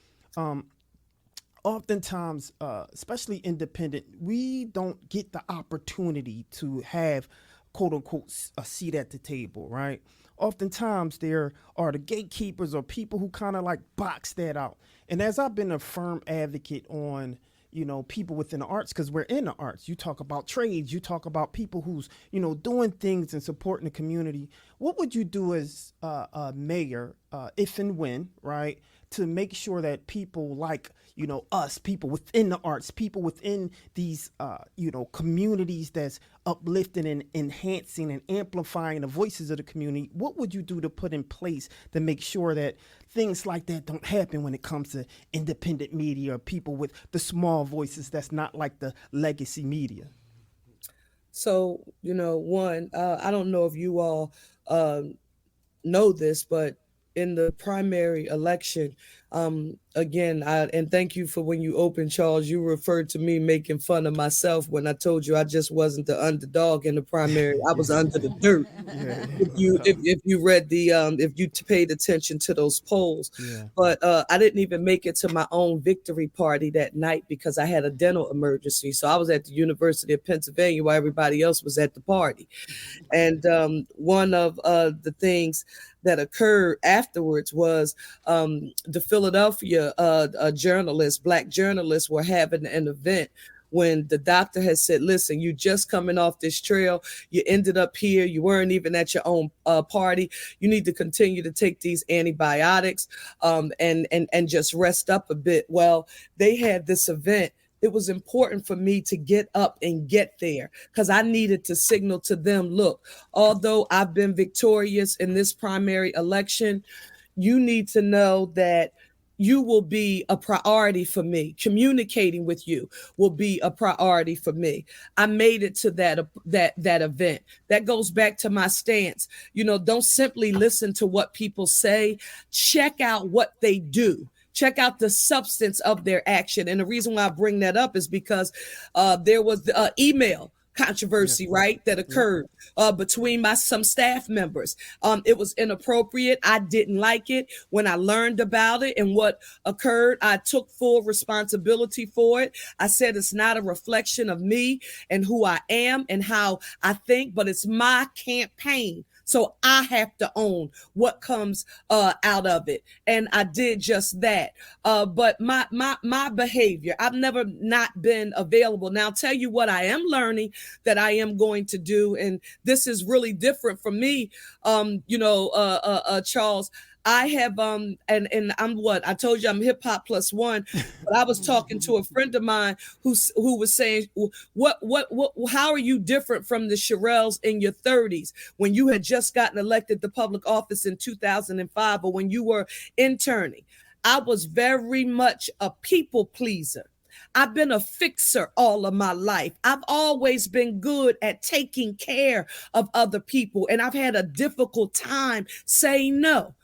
Oftentimes, especially independent, we don't get the opportunity to have, quote unquote, a seat at the table, right? Oftentimes there are the gatekeepers or people who kind of like box that out. And as I've been a firm advocate on, people within the arts, because we're in the arts, you talk about trades, you talk about people who's, doing things and supporting the community. What would you do as a mayor, if and when, right, to make sure that people like, us, people within the arts, people within these, communities that's uplifting and enhancing and amplifying the voices of the community, what would you do to put in place to make sure that things like that don't happen when it comes to independent media or people with the small voices that's not like the legacy media? So, one, I don't know if you all know this, but in the primary election, again, and thank you for when you opened, Charles, you referred to me making fun of myself when I told you I just wasn't the underdog in the primary. I was under the dirt. If you read if you paid attention to those polls, but I didn't even make it to my own victory party that night because I had a dental emergency. So I was at the University of Pennsylvania while everybody else was at the party. And one of the things that occurred afterwards was the Philadelphia Black journalists were having an event when the doctor had said, listen, you just coming off this trail, you ended up here, you weren't even at your own party, you need to continue to take these antibiotics and just rest up a bit. Well, they had this event. It was important for me to get up and get there because I needed to signal to them, look, although I've been victorious in this primary election, you need to know that you will be a priority for me. Communicating with you will be a priority for me. I made it to that event. That goes back to my stance. Don't simply listen to what people say. Check out what they do. Check out the substance of their action. And the reason why I bring that up is because there was the email controversy, right, that occurred between some staff members. It was inappropriate. I didn't like it. When I learned about it and what occurred, I took full responsibility for it. I said it's not a reflection of me and who I am and how I think, but it's my campaign. So I have to own what comes out of it. And I did just that. But my behavior, I've never not been available. Now, I'll tell you what I am learning that I am going to do. And this is really different from me, Charles. I have and I'm I told you I'm hip hop plus one, but I was talking to a friend of mine who was saying, how are you different from the Cherelles in your 30s when you had just gotten elected to public office in 2005 or when you were interning? I was very much a people pleaser. I've been a fixer all of my life. I've always been good at taking care of other people, and I've had a difficult time saying no.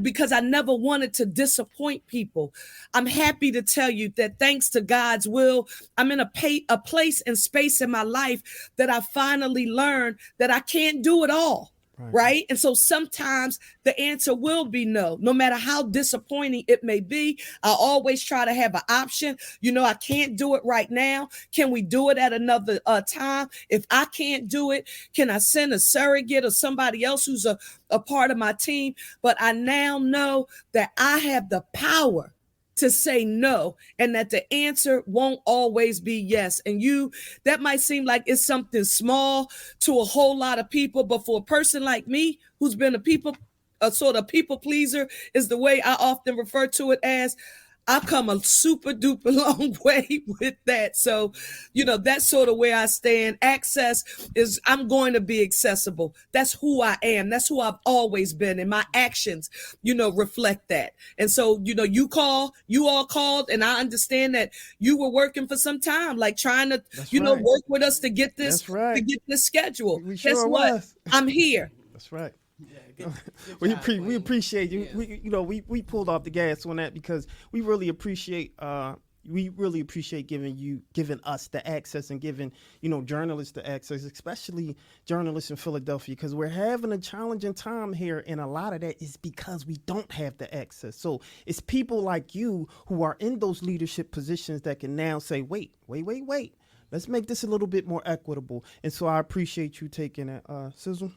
Because I never wanted to disappoint people. I'm happy to tell you that thanks to God's will, I'm in a place and space in my life that I finally learned that I can't do it all. Right. And so sometimes the answer will be no, no matter how disappointing it may be. I always try to have an option. I can't do it right now. Can we do it at another time? If I can't do it, can I send a surrogate or somebody else who's a part of my team? But I now know that I have the power to say no, and that the answer won't always be yes. And that might seem like it's something small to a whole lot of people, but for a person like me, who's been a sort of people pleaser, is the way I often refer to it as, I've come a super duper long way with that. So, that's sort of where I stand. Access is, I'm going to be accessible. That's who I am. That's who I've always been. And my actions, reflect that. And so, you all called, and I understand that you were working for some time, like trying to, work with us to get this, to get this schedule. Guess what? I'm here. That's right. We appreciate you. We pulled off the gas on that because we really appreciate giving us the access and giving journalists the access, especially journalists in Philadelphia, because we're having a challenging time here, and a lot of that is because we don't have the access. So it's people like you who are in those leadership positions that can now say, wait, let's make this a little bit more equitable. And so I appreciate you taking it, Sizzle.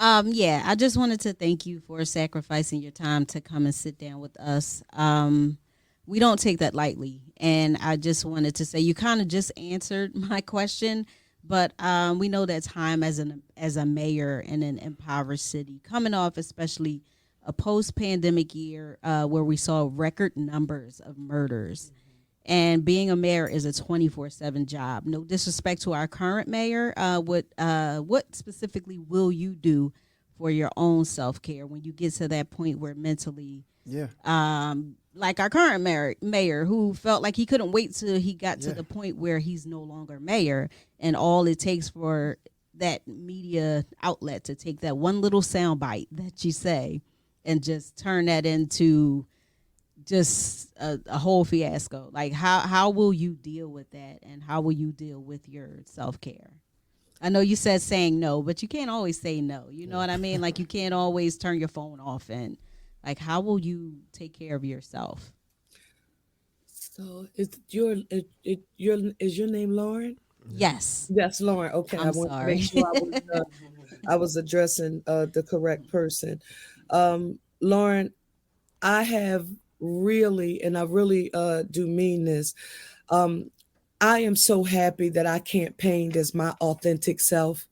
I just wanted to thank you for sacrificing your time to come and sit down with us. We don't take that lightly. And I just wanted to say, you kind of just answered my question, but we know that time as a mayor in an impoverished city, coming off especially a post-pandemic year where we saw record numbers of murders. And being a mayor is a 24/7 job. No disrespect to our current mayor. What specifically will you do for your own self-care when you get to that point where mentally, like our current mayor who felt like he couldn't wait till he got to the point where he's no longer mayor, and all it takes for that media outlet to take that one little soundbite that you say and just turn that into just a whole fiasco. Like how will you deal with that, and how will you deal with your self-care? I know you said saying no, but you can't always say no. You know what I mean? Like you can't always turn your phone off, and like how will you take care of yourself? So is your name Lauren? Yes. Yes, Lauren. Okay, I'm sorry. To make sure I was addressing the correct person. Lauren, I have really, and I really do mean this, I am so happy that I campaigned as my authentic self,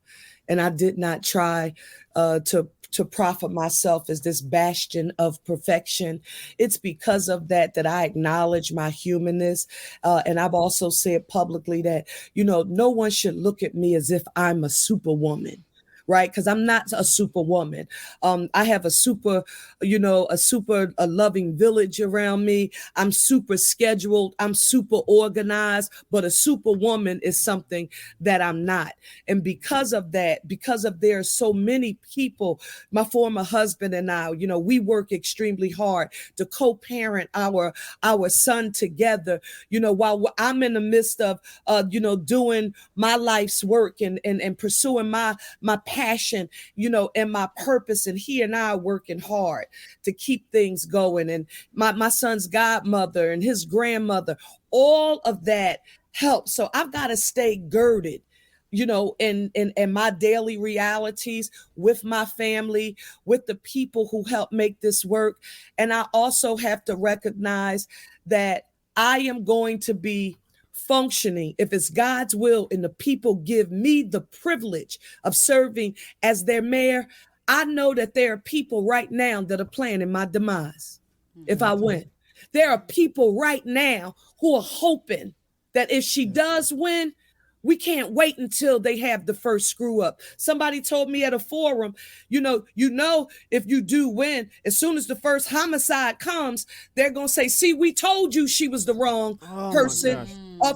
and I did not try to profit myself as this bastion of perfection. It's because of that I acknowledge my humanness, and I've also said publicly that no one should look at me as if I'm a superwoman. Right? Because I'm not a superwoman. I have a super loving village around me. I'm super scheduled. I'm super organized, but a superwoman is something that I'm not. And because of that, because of there are so many people, my former husband and I, we work extremely hard to co-parent our son together, while I'm in the midst of, doing my life's work and pursuing my passion, and my purpose. And he and I are working hard to keep things going. And my son's godmother and his grandmother, all of that helps. So I've got to stay girded, in my daily realities with my family, with the people who help make this work. And I also have to recognize that I am going to be functioning, if it's God's will and the people give me the privilege of serving as their mayor. I know that there are people right now that are planning my demise if I win. There are people right now who are hoping that if she does win, We can't wait until they have the first screw up. Somebody told me at a forum, if you do win, as soon as the first homicide comes, they're going to say, see, we told you she was the wrong person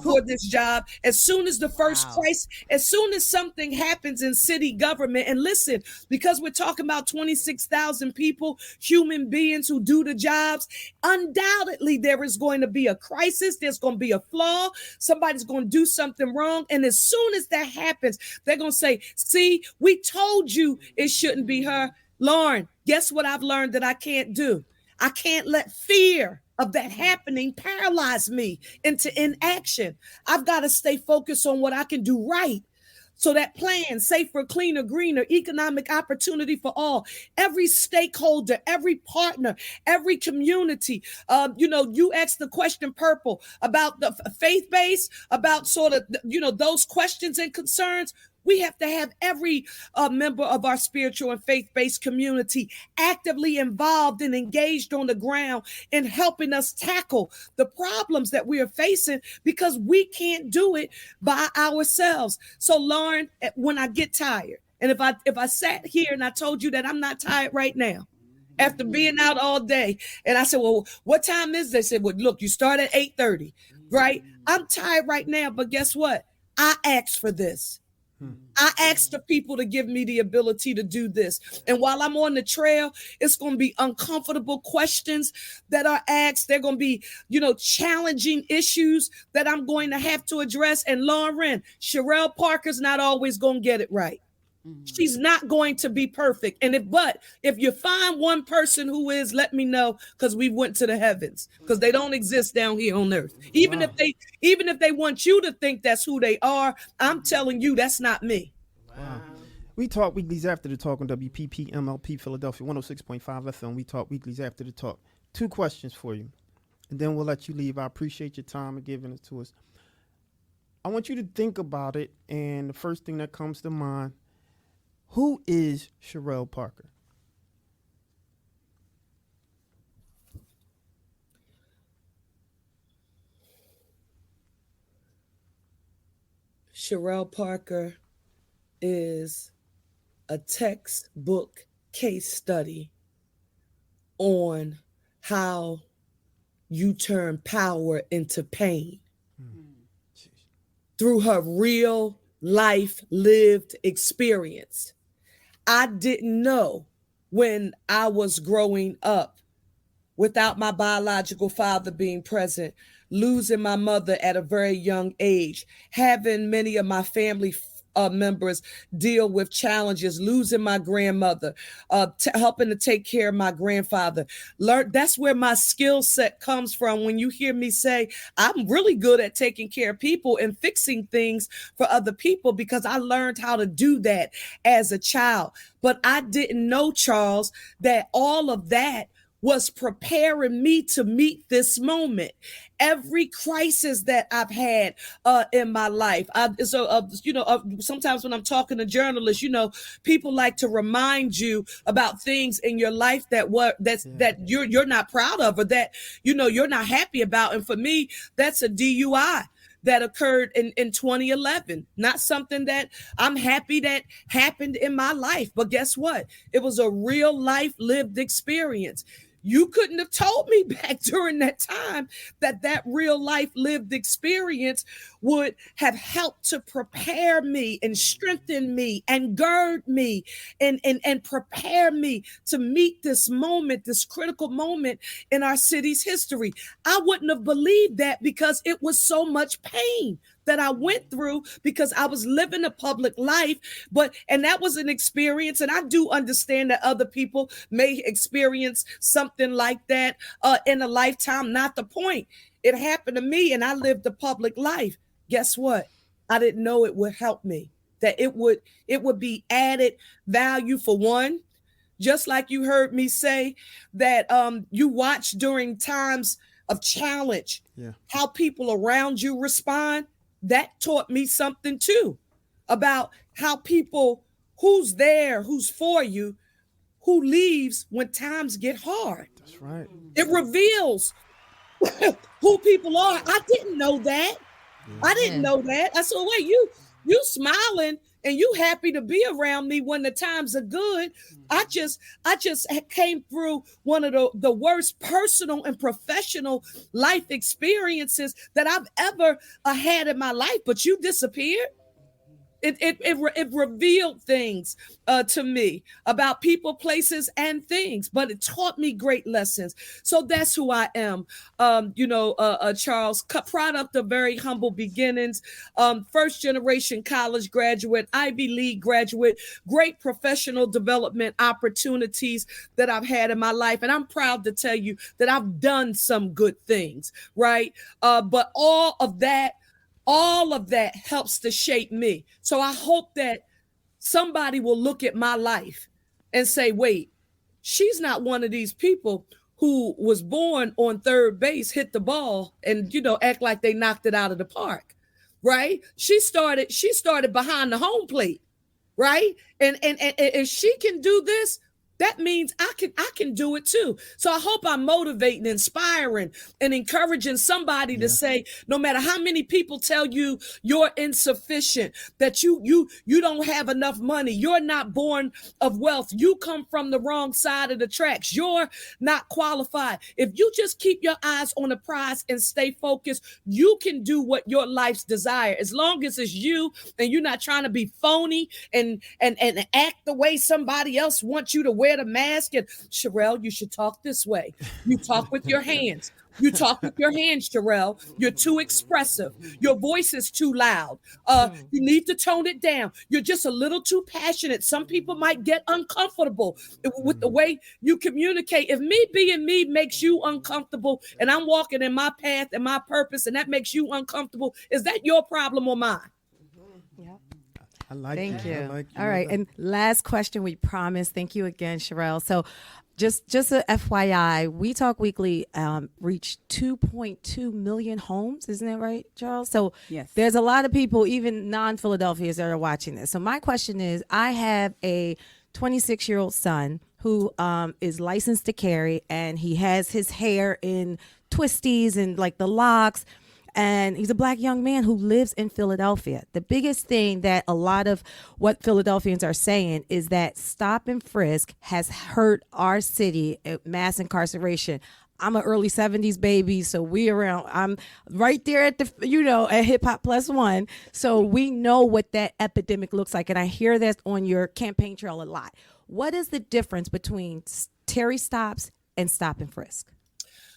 for this job. As soon as the first crisis, as soon as something happens in city government, and listen, because we're talking about 26,000 people, human beings who do the jobs, undoubtedly there is going to be a crisis. There's going to be a flaw. Somebody's going to do something wrong. And as soon as that happens, they're going to say, see, we told you it shouldn't be her. Lauren, guess what I've learned that I can't do? I can't let fear of that happening paralyze me into inaction. I've got to stay focused on what I can do right. So that plan, safer, cleaner, greener, economic opportunity for all, every stakeholder, every partner, every community. You asked the question, Purple, about the faith-based, about sort of, those questions and concerns. We have to have every member of our spiritual and faith-based community actively involved and engaged on the ground in helping us tackle the problems that we are facing, because we can't do it by ourselves. So, Lauren, when I get tired, and if I sat here and I told you that I'm not tired right now, after being out all day, and I said, well, what time is this? They said, well, look, you start at 8:30, right? I'm tired right now, but guess what? I asked for this. I asked the people to give me the ability to do this. And while I'm on the trail, it's going to be uncomfortable questions that are asked. They're going to be, challenging issues that I'm going to have to address. And Lauren, Cherelle Parker's not always going to get it right. She's not going to be perfect. And if you find one person who is, let me know, because we went to the heavens, because they don't exist down here on earth. Even if they want you to think that's who they are, I'm telling you that's not me. Wow. We talk weeklies after the talk on WPP MLP Philadelphia 106.5 FM. We talk weeklies after the talk. 2 questions for you, and then we'll let you leave. I appreciate your time and giving it to us. I want you to think about it, and the first thing that comes to mind: who is Cherelle Parker? Cherelle Parker is a textbook case study on how you turn power into pain through her real life lived experience. I didn't know when I was growing up, without my biological father being present, losing my mother at a very young age, having many of my family members deal with challenges, losing my grandmother, helping to take care of my grandfather. That's where my skill set comes from. When you hear me say, I'm really good at taking care of people and fixing things for other people, because I learned how to do that as a child. But I didn't know, Charles, that all of that was preparing me to meet this moment. Every crisis that I've had in my life. Sometimes when I'm talking to journalists, people like to remind you about things in your life that you're not proud of, or that you're not happy about. And for me, that's a DUI that occurred in 2011. Not something that I'm happy that happened in my life, but guess what? It was a real life lived experience. You couldn't have told me back during that time that real life lived experience would have helped to prepare me and strengthen me and gird me and prepare me to meet this moment, this critical moment in our city's history. I wouldn't have believed that, because it was so much pain that I went through, because I was living a public life. And that was an experience. And I do understand that other people may experience something like that in a lifetime. Not the point. It happened to me, and I lived a public life. Guess what? I didn't know it would help me, that it would be added value. For one, just like you heard me say that you watch during times of challenge, how people around you respond. That taught me something too, about how people, who's there, who's for you, who leaves when times get hard. That's right. It reveals who people are. I didn't know that. I didn't know that. I said, wait, you smiling and you happy to be around me when the times are good. I just came through one of the worst personal and professional life experiences that I've ever had in my life, but you disappeared. It revealed things to me about people, places, and things, but it taught me great lessons. So that's who I am. Charles, product of very humble beginnings, first generation college graduate, Ivy League graduate, great professional development opportunities that I've had in my life. And I'm proud to tell you that I've done some good things, right? But all of that helps to shape me. So I hope that somebody will look at my life and say, wait, she's not one of these people who was born on third base, hit the ball, and, act like they knocked it out of the park, right? She started behind the home plate, right? And if she can do this, that means I can do it too. So I hope I'm motivating, inspiring, and encouraging somebody to say, no matter how many people tell you you're insufficient, that you don't have enough money, you're not born of wealth, you come from the wrong side of the tracks, you're not qualified. If you just keep your eyes on the prize and stay focused, you can do what your life's desire, as long as it's you and you're not trying to be phony and act the way somebody else wants you to wear the mask. And Cherelle, you should talk this way. You talk with your hands. You talk with your hands, Cherelle. You're too expressive. Your voice is too loud. You need to tone it down. You're just a little too passionate. Some people might get uncomfortable with the way you communicate. If me being me makes you uncomfortable and I'm walking in my path and my purpose and that makes you uncomfortable, is that your problem or mine? Thank you. All right. And last question, we promise. Thank you again, Cherelle. So just a FYI, We Talk Weekly reached 2.2 million homes. Isn't that right, Charles? So yes, there's a lot of people, even non-Philadelphians, that are watching this. So my question is, I have a 26-year-old son who is licensed to carry, and he has his hair in twisties and like the locks. And he's a black young man who lives in Philadelphia. The biggest thing that a lot of what Philadelphians are saying is that stop and frisk has hurt our city at mass incarceration. I'm an early 70s baby, so I'm right there at at Hip Hop Plus One. So we know what that epidemic looks like. And I hear that on your campaign trail a lot. What is the difference between Terry stops and stop and frisk?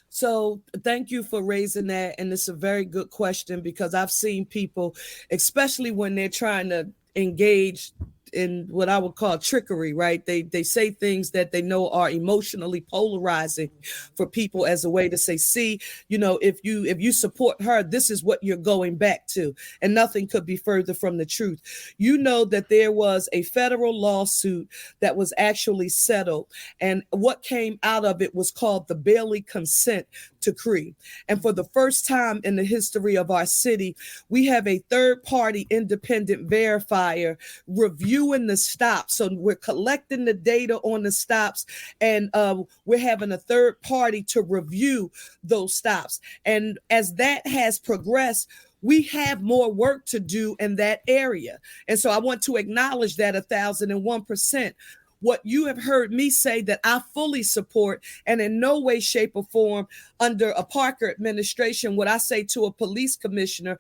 So thank you for raising that. And it's a very good question, because I've seen people, especially when they're trying to engage in what I would call trickery, right? They say things that they know are emotionally polarizing for people as a way to say, see, if you support her, this is what you're going back to. And nothing could be further from the truth. You know that there was a federal lawsuit that was actually settled. And what came out of it was called the Bailey Consent Decree. And for the first time in the history of our city, we have a third-party independent verifier reviewing the stops. So we're collecting the data on the stops, and we're having a third party to review those stops. And as that has progressed, we have more work to do in that area. And so I want to acknowledge that 1,001%. What you have heard me say that I fully support, and in no way, shape, or form under a Parker administration would I say to a police commissioner,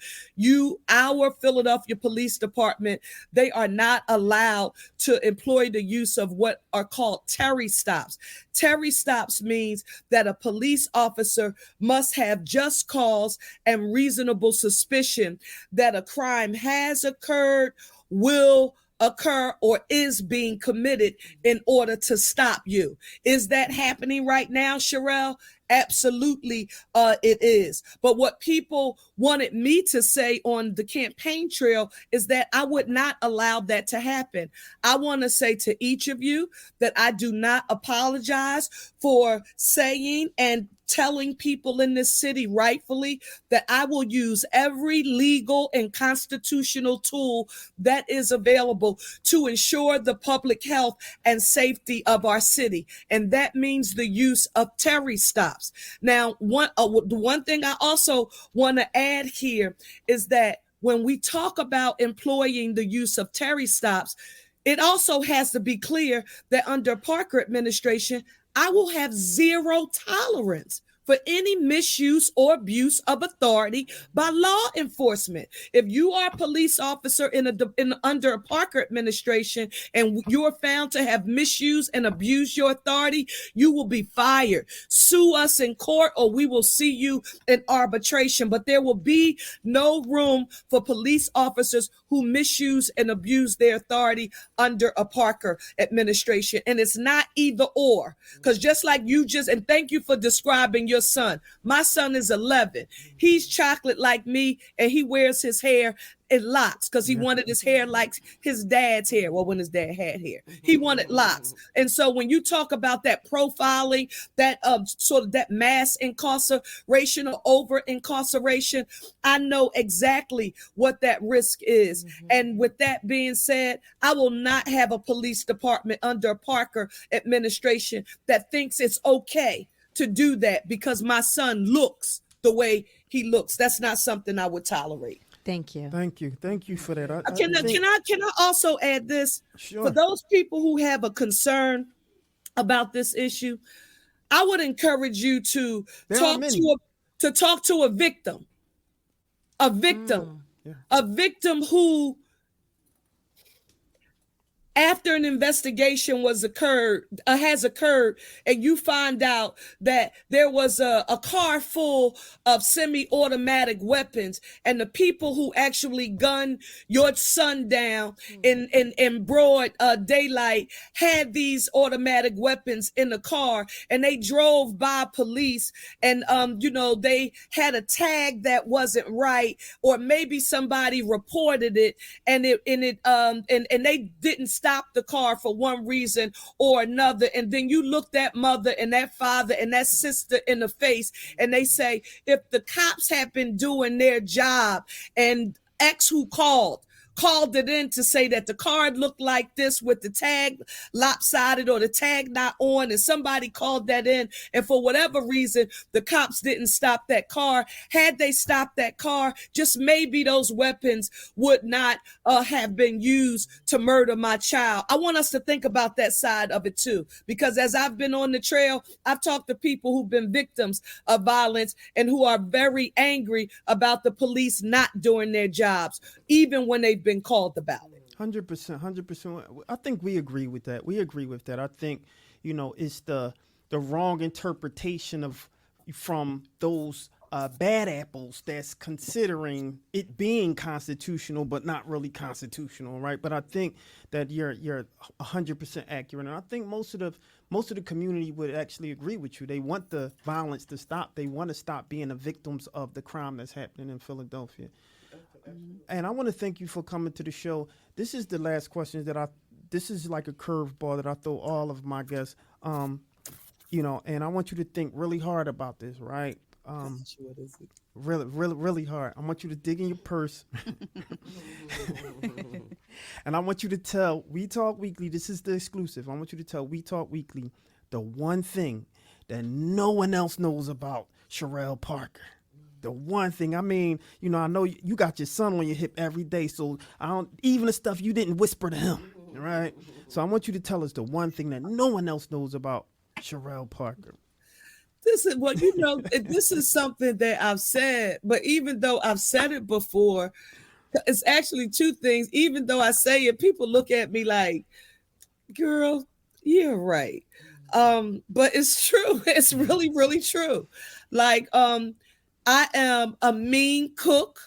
our Philadelphia Police Department, they are not allowed to employ the use of what are called Terry stops. Terry stops means that a police officer must have just cause and reasonable suspicion that a crime has occurred, will occur, or is being committed in order to stop you. Is that happening right now, Cherelle? Absolutely, it is. But what people wanted me to say on the campaign trail is that I would not allow that to happen. I want to say to each of you that I do not apologize for saying and telling people in this city rightfully that I will use every legal and constitutional tool that is available to ensure the public health and safety of our city. And that means the use of Terry stops. cops. Now, the one thing I also want to add here is that when we talk about employing the use of Terry stops, it also has to be clear that under Parker administration, I will have zero tolerance for any misuse or abuse of authority by law enforcement. If you are a police officer under a Parker administration and you are found to have misused and abused your authority, you will be fired. Sue us in court or we will see you in arbitration. But there will be no room for police officers who misuse and abuse their authority under a Parker administration. And it's not either or, because just like and thank you for describing your son. My son is 11. He's chocolate like me, and he wears his hair in locks because he wanted his hair like his dad's hair. Well, when his dad had hair, he wanted locks. And so when you talk about that profiling, that sort of that mass incarceration or over incarceration, I know exactly what that risk is. And with that being said, I will not have a police department under Parker administration that thinks it's okay to do that because my son looks the way he looks. That's not something I would tolerate. Thank you. Thank you for that. Can I also add this? Sure. For those people who have a concern about this issue, I would encourage you to talk to a victim. A victim who, after an investigation has occurred, and you find out that there was a car full of semi-automatic weapons, and the people who actually gunned your son down in broad daylight had these automatic weapons in the car, and they drove by police, and they had a tag that wasn't right, or maybe somebody reported it, and they didn't stop the car for one reason or another. And then you look that mother and that father and that sister in the face and they say, if the cops had been doing their job and X who called it in to say that the card looked like this with the tag lopsided or the tag not on, and somebody called that in, and for whatever reason the cops didn't stop that car. Had they stopped that car, just maybe those weapons would not have been used to murder my child. I want us to think about that side of it too, because as I've been on the trail, I've talked to people who've been victims of violence and who are very angry about the police not doing their jobs, even when they've been called about it. 100%. I think we agree with that. I think, it's the wrong interpretation from those bad apples that's considering it being constitutional, but not really constitutional, right? But I think that you're 100% accurate, and I think most of the community would actually agree with you. They want the violence to stop. They want to stop being the victims of the crime that's happening in Philadelphia. And I want to thank you for coming to the show. This is the last question this is like a curveball that I throw all of my guests, and I want you to think really hard about this, right? What is it? Really hard. I want you to dig in your purse. And I want you to tell We Talk Weekly, this is the exclusive. I want you to tell We Talk Weekly the one thing that no one else knows about Cherelle Parker. The one thing, I know you got your son on your hip every day, so even the stuff you didn't whisper to him, right? So I want you to tell us the one thing that no one else knows about Cherelle Parker. This is something that I've said, but even though I've said it before, it's actually two things. Even though I say it, people look at me like, girl, you're right. But it's true. It's really, really true. Like, I am a mean cook,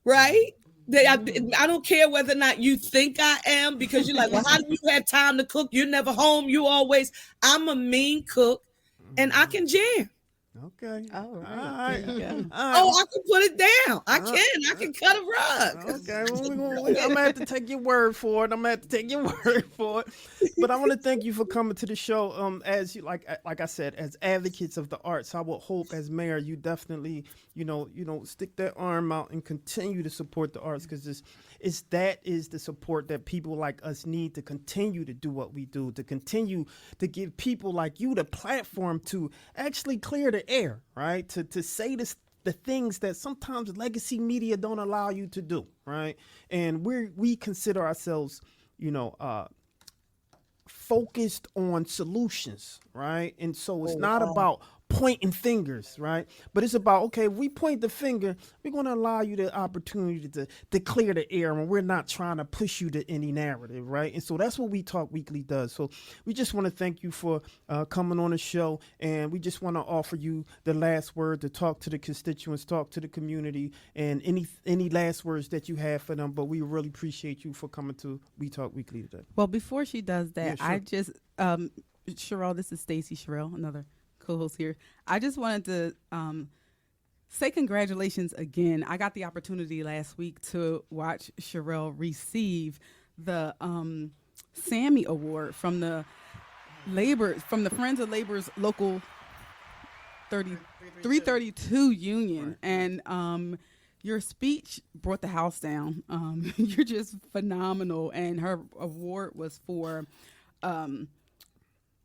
right? I don't care whether or not you think I am, because you're like, well, how do you have time to cook? You're never home. I'm a mean cook, and I can jam. Okay. All right. All right. There you go. All right. Oh, I can put it down. I can cut a rug. Okay, well, I'm gonna have to take your word for it. But I want to thank you for coming to the show. As you like I said, as advocates of the arts, I would hope as mayor you definitely, stick that arm out and continue to support the arts, because that is the support that people like us need to continue to do what we do, to continue to give people like you the platform to actually clear the air, right? To say this. The things that sometimes legacy media don't allow you to do, right? And we consider ourselves, focused on solutions, right? And so it's not about pointing fingers, right? But it's about, okay, if we point the finger, we're going to allow you the opportunity to clear the air, and we're not trying to push you to any narrative, right? And so that's what We Talk Weekly does. So we just want to thank you for coming on the show, and we just want to offer you the last word to talk to the constituents, talk to the community, and any last words that you have for them. But we really appreciate you for coming to We Talk Weekly today. Well, before she does that, Yeah, sure. I just Cherelle, this is Stacey Cherelle, another co-host here. I just wanted to say congratulations again. I got the opportunity last week to watch Cherelle receive the Sammy Award from the Friends of Labor's local 332 union, and your speech brought the house down. You're just phenomenal, and her award was for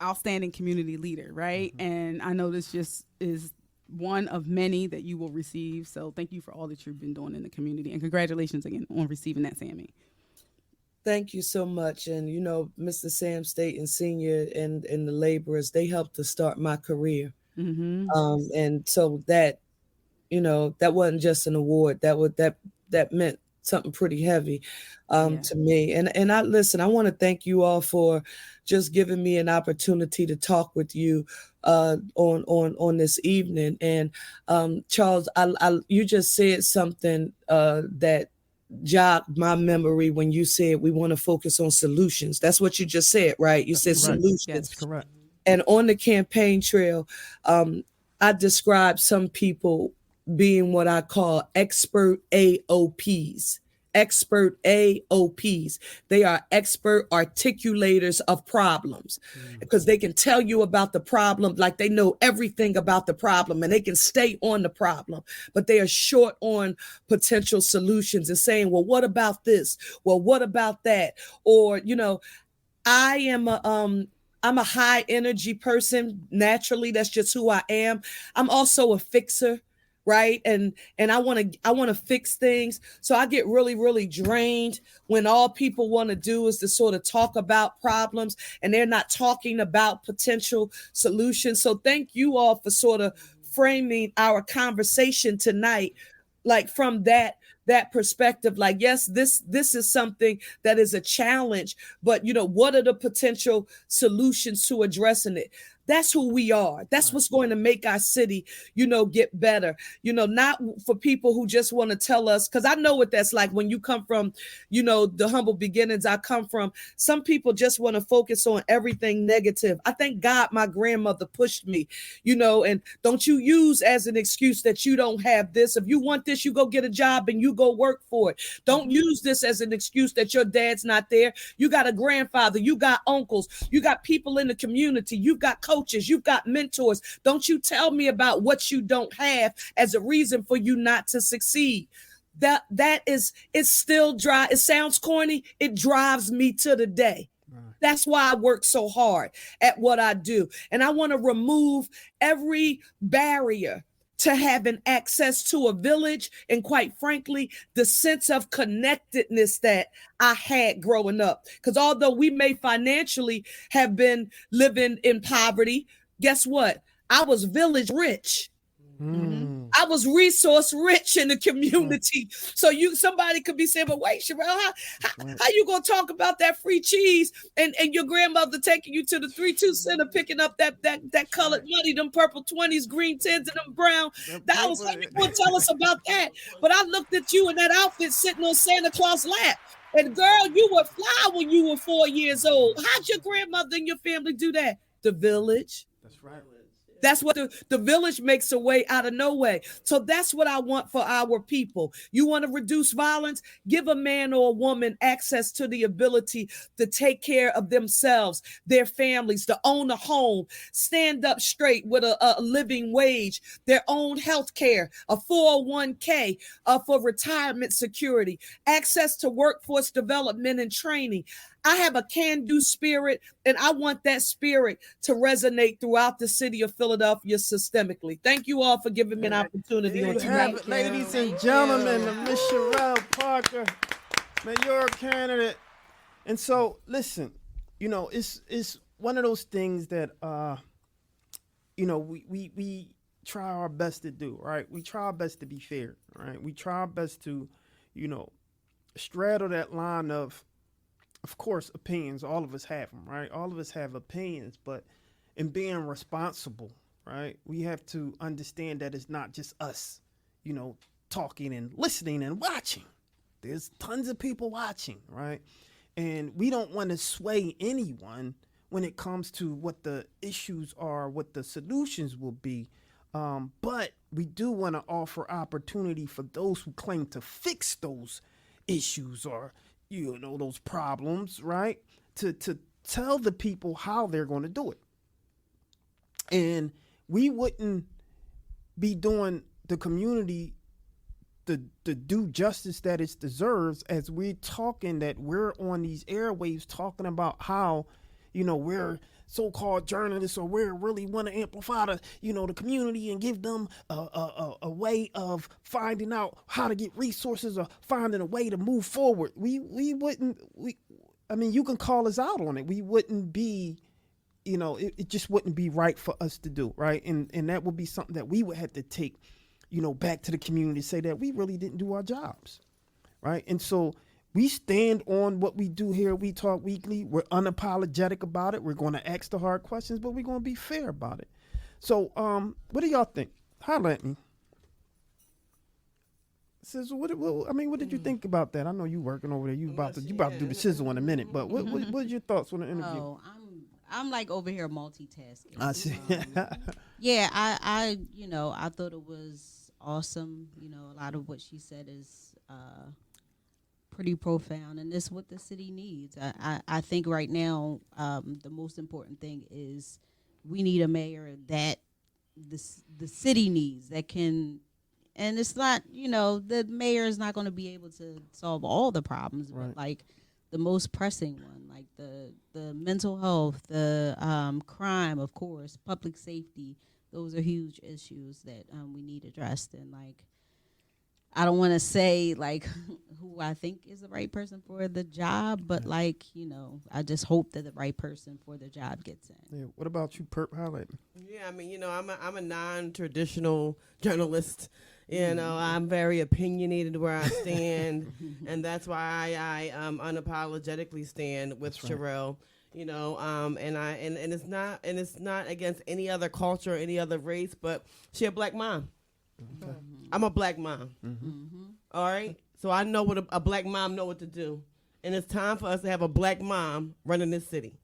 outstanding community leader, right? And I know this just is one of many that you will receive. So thank you for all that you've been doing in the community, and congratulations again on receiving that, Sammy. Thank you so much. And, Mr. Sam Staton Sr. and the laborers, they helped to start my career. And so that, that wasn't just an award. That meant something pretty heavy to me. And I want to thank you all for just giving me an opportunity to talk with you on this evening. And Charles, you just said something that jogged my memory when you said we want to focus on solutions. That's what you just said, right? You said solutions. Yes, correct. And on the campaign trail, I described some people being what I call expert AOPs. Expert AOPs. They are expert articulators of problems because they can tell you about the problem like they know everything about the problem, and they can stay on the problem, but they are short on potential solutions and saying, well, what about this? Well, what about that? Or, I'm a high energy person. Naturally, that's just who I am. I'm also a fixer. Right. And I want to fix things. So I get really, really drained when all people want to do is to sort of talk about problems and they're not talking about potential solutions. So thank you all for sort of framing our conversation tonight, like from that perspective. Like, yes, this is something that is a challenge, but what are the potential solutions to addressing it? That's who we are. That's what's going to make our city, get better. Not for people who just want to tell us, because I know what that's like when you come from, the humble beginnings I come from. Some people just want to focus on everything negative. I thank God my grandmother pushed me, and don't you use as an excuse that you don't have this. If you want this, you go get a job and you go work for it. Don't use this as an excuse that your dad's not there. You got a grandfather, you got uncles, you got people in the community, you've got coaches, you've got mentors. Don't you tell me about what you don't have as a reason for you not to succeed. It's still dry. It sounds corny. It drives me to the day. That's why I work so hard at what I do. And I want to remove every barrier to having access to a village, and quite frankly, the sense of connectedness that I had growing up. Because although we may financially have been living in poverty, guess what? I was village rich. I was resource rich in the community. So somebody could be saying, but wait, Cherelle, how you gonna talk about that free cheese and your grandmother taking you to the 3-2 center, picking up that colored money, them purple 20s, green 10s, and them brown dollars? How you gonna tell us about that? But I looked at you in that outfit sitting on Santa Claus' lap. And girl, you were fly when you were 4 years old. How'd your grandmother and your family do that? The village. That's right. That's what the village makes a way out of no way. So that's what I want for our people. You want to reduce violence? Give a man or a woman access to the ability to take care of themselves, their families, to own a home, stand up straight with a living wage, their own health care, a 401k for retirement security, access to workforce development and training. I have a can-do spirit, and I want that spirit to resonate throughout the city of Philadelphia systemically. Thank you all for giving me an opportunity There on you have tonight. it, ladies and gentlemen, the Miss Cherelle Parker, Mayoral Candidate. And so, listen, you know, it's one of those things that, you know, we try our best to do, right? We try our best to be fair, right? We try our best to, you know, straddle that line of course, opinions. All of us have them, right? All of us have opinions, but in being responsible, right, we have to understand that it's not just us, you know, talking and listening and watching. There's tons of people watching, right? And we don't want to sway anyone when it comes to what the issues are, what the solutions will be. But we do want to offer opportunity for those who claim to fix those issues or, you know, those problems, right? To tell the people how they're going to do it. And we wouldn't be doing the community the due justice that it deserves as we're talking, that we're on these airwaves talking about how, you know, we're so-called journalists, or we really want to amplify the, you know, the community and give them a way of finding out how to get resources or finding a way to move forward. We wouldn't, I mean, you can call us out on it. We wouldn't be, you know, it just wouldn't be right for us to do, right? And that would be something that we would have to take, you know, back to the community, say that we really didn't do our jobs, right? And so we stand on what we do here. We Talk Weekly. We're unapologetic about it. We're going to ask the hard questions, but we're going to be fair about it. So what do y'all think? Holler at me. Sizzle, what did you think about that? I know you working over there. You about to do the sizzle in a minute, but what are your thoughts on the interview? Oh, I'm like over here multitasking. I see. Yeah, I you know, I thought it was awesome. You know, a lot of what she said is pretty profound, and it's what the city needs. I think right now the most important thing is we need a mayor that the city needs, that can, and it's not, you know, the mayor is not going to be able to solve all the problems, right, but like the most pressing one, like the mental health, the crime, of course, public safety. Those are huge issues that we need addressed. And like, I don't want to say like who I think is the right person for the job, but like, you know, I just hope that the right person for the job gets in. Yeah. What about you, Perp? Highlight me. Yeah, I mean, you know, I'm a non-traditional journalist. You know, I'm very opinionated where I stand, and that's why I unapologetically stand with Cherelle. You know, and it's not against any other culture or any other race, but she a black mom. Okay. I'm a black mom. All right, so I know what a black mom know what to do, and it's time for us to have a black mom running this city.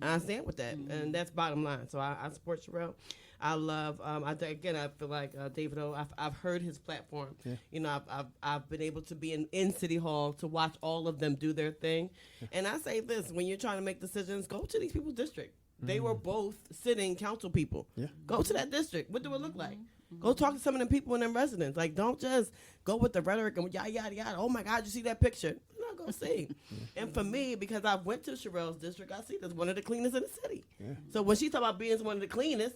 I stand with that, and that's bottom line. So I support Cherelle. I love. I feel like David O. I've heard his platform. Yeah. You know, I've been able to be in City Hall to watch all of them do their thing, and I say this: when you're trying to make decisions, go to these people's district. They were both sitting council people. Yeah. Go to that district. What do it look like? Go talk to some of them people and them residents. Like, don't just go with the rhetoric and yada, yada, yada. Oh, my God, you see that picture? No, go see. And for me, because I went to Cherelle's district, I see that's one of the cleanest in the city. Yeah. So when she talk about being one of the cleanest,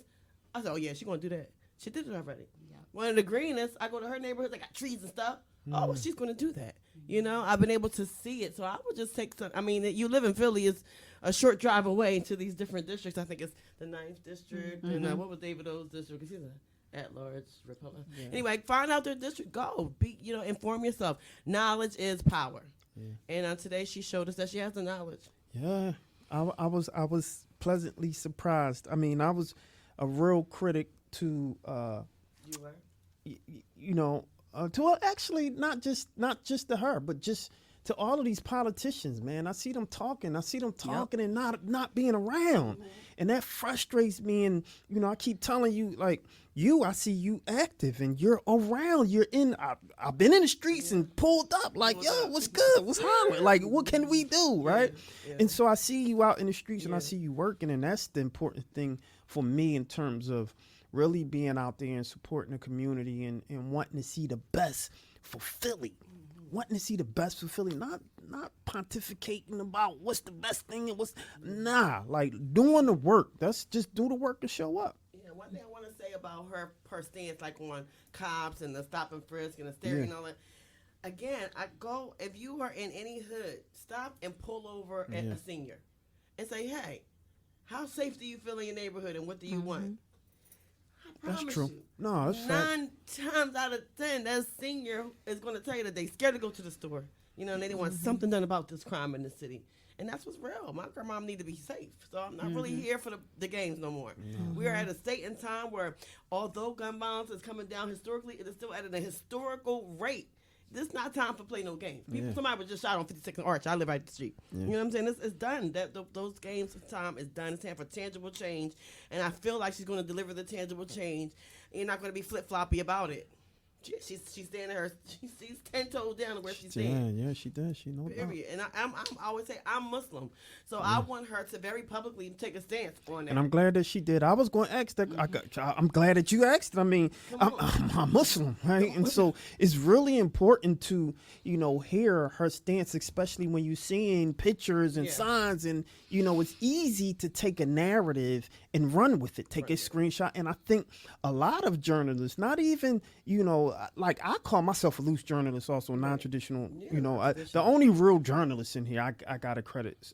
I said, oh, yeah, she's going to do that. She did it already. Yeah. One of the greenest, I go to her neighborhood, they got trees and stuff. Oh, well, she's going to do that. You know, I've been able to see it. So I would just take some. I mean, you live in Philly. It's a short drive away to these different districts. I think it's the 9th district. And what was David O's district? Because he's at-large Republican. Yeah. Anyway, find out their district. Go. Inform yourself. Knowledge is power. Yeah. And today she showed us that she has the knowledge. Yeah. I was pleasantly surprised. I mean, I was a real critic to you were? you know, to actually not just to her, but just to all of these politicians, man. I see them talking and not being around. And that frustrates me. And, you know, I keep telling you, like, I see you active and you're around. You're in, I've been in the streets and pulled up like, yo, what's good? What's hollering? Like, what can we do? Right. And so I see you out in the streets and I see you working. And that's the important thing for me in terms of really being out there and supporting the community and wanting to see the best for Philly. Wanting to see the best for Philly, not pontificating about what's the best thing and like doing the work. That's just do the work to show up. Yeah, one thing I want to say about her stance, like on cops and the stop and frisk and the stereo and all that. Again, if you are in any hood, stop and pull over at a senior and say, hey, how safe do you feel in your neighborhood and what do you want? That's true. You, No, that's fact. 9 times out of 10, that senior is going to tell you that they scared to go to the store. You know, and they want something done about this crime in the city. And that's what's real. My grandma need to be safe. So I'm not really here for the games no more. We are at a state and time where although gun violence is coming down historically, it is still at a historical rate. This is not time for play no games. Somebody was just shot on 52nd Arch. I live right up the street. You know what I'm saying? It's done. Those games of time is done. It's time for tangible change. And I feel like she's going to deliver the tangible change. And you're not going to be flip-floppy about it. She's standing she's 10 toes down to where she's standing. Yeah, she does. She knows. Period. And I always say I'm Muslim, so I want her to very publicly take a stance on that. And I'm glad that she did. I was going to ask that. I'm glad that you asked. I mean, I'm Muslim, right? And so it's really important to, you know, hear her stance, especially when you're seeing pictures and signs. And, you know, it's easy to take a narrative and run with it, take a screenshot. And I think a lot of journalists, not even, you know, like I call myself a loose journalist, also non-traditional. You know, the only real journalist in here, I got to credit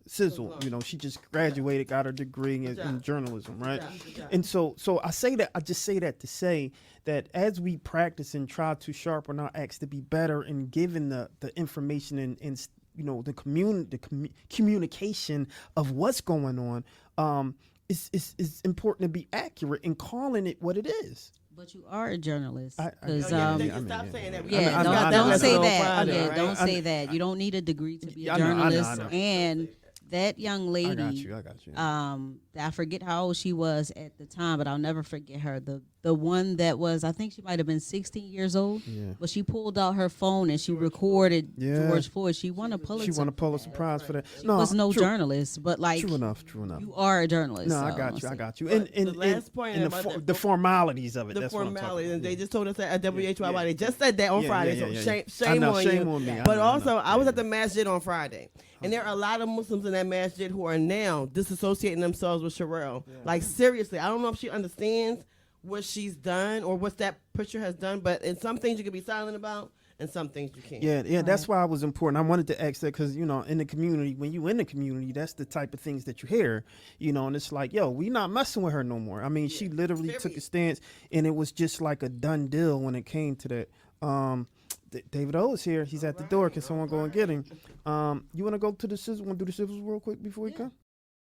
Sizzle. You know, she just graduated, got her degree in journalism, right? And so I say that, I just say that to say that as we practice and try to sharpen our acts to be better in giving the information and you know the communication of what's going on, it's important to be accurate in calling it what it is. But you are a journalist. Stop saying that. Don't say that. Don't say that. You don't need a degree to be a journalist. I know. And that young lady, I got you. I forget how old she was at the time, but I'll never forget her. The one that was, I think she might have been 16 years old, but she pulled out her phone and she recorded George Floyd. She won a Pulitzer. She won a Pulitzer Prize for that. She was no journalist, but like true enough. You are a journalist. No, so I got you. And the last point and the formalities of it. The formalities, and they just told us at WHYY. Yeah. They just said that on Friday. So shame on you. But also, I was at the masjid on Friday, and there are a lot of Muslims in that masjid who are now disassociating themselves with Cherelle. Like seriously, I don't know if she understands what she's done or what that picture has done, but in some things you can be silent about and some things you can't. Yeah, right. That's why it was important. I wanted to ask that because, you know, in the community, when you in the community, that's the type of things that you hear, you know, and it's like, yo, we not messing with her no more. I mean, she literally took a stance and it was just like a done deal when it came to that. David O is here. He's at the door. Can someone go and get him? You want to go to the Sizzle? Want to do the Sizzles real quick before we come?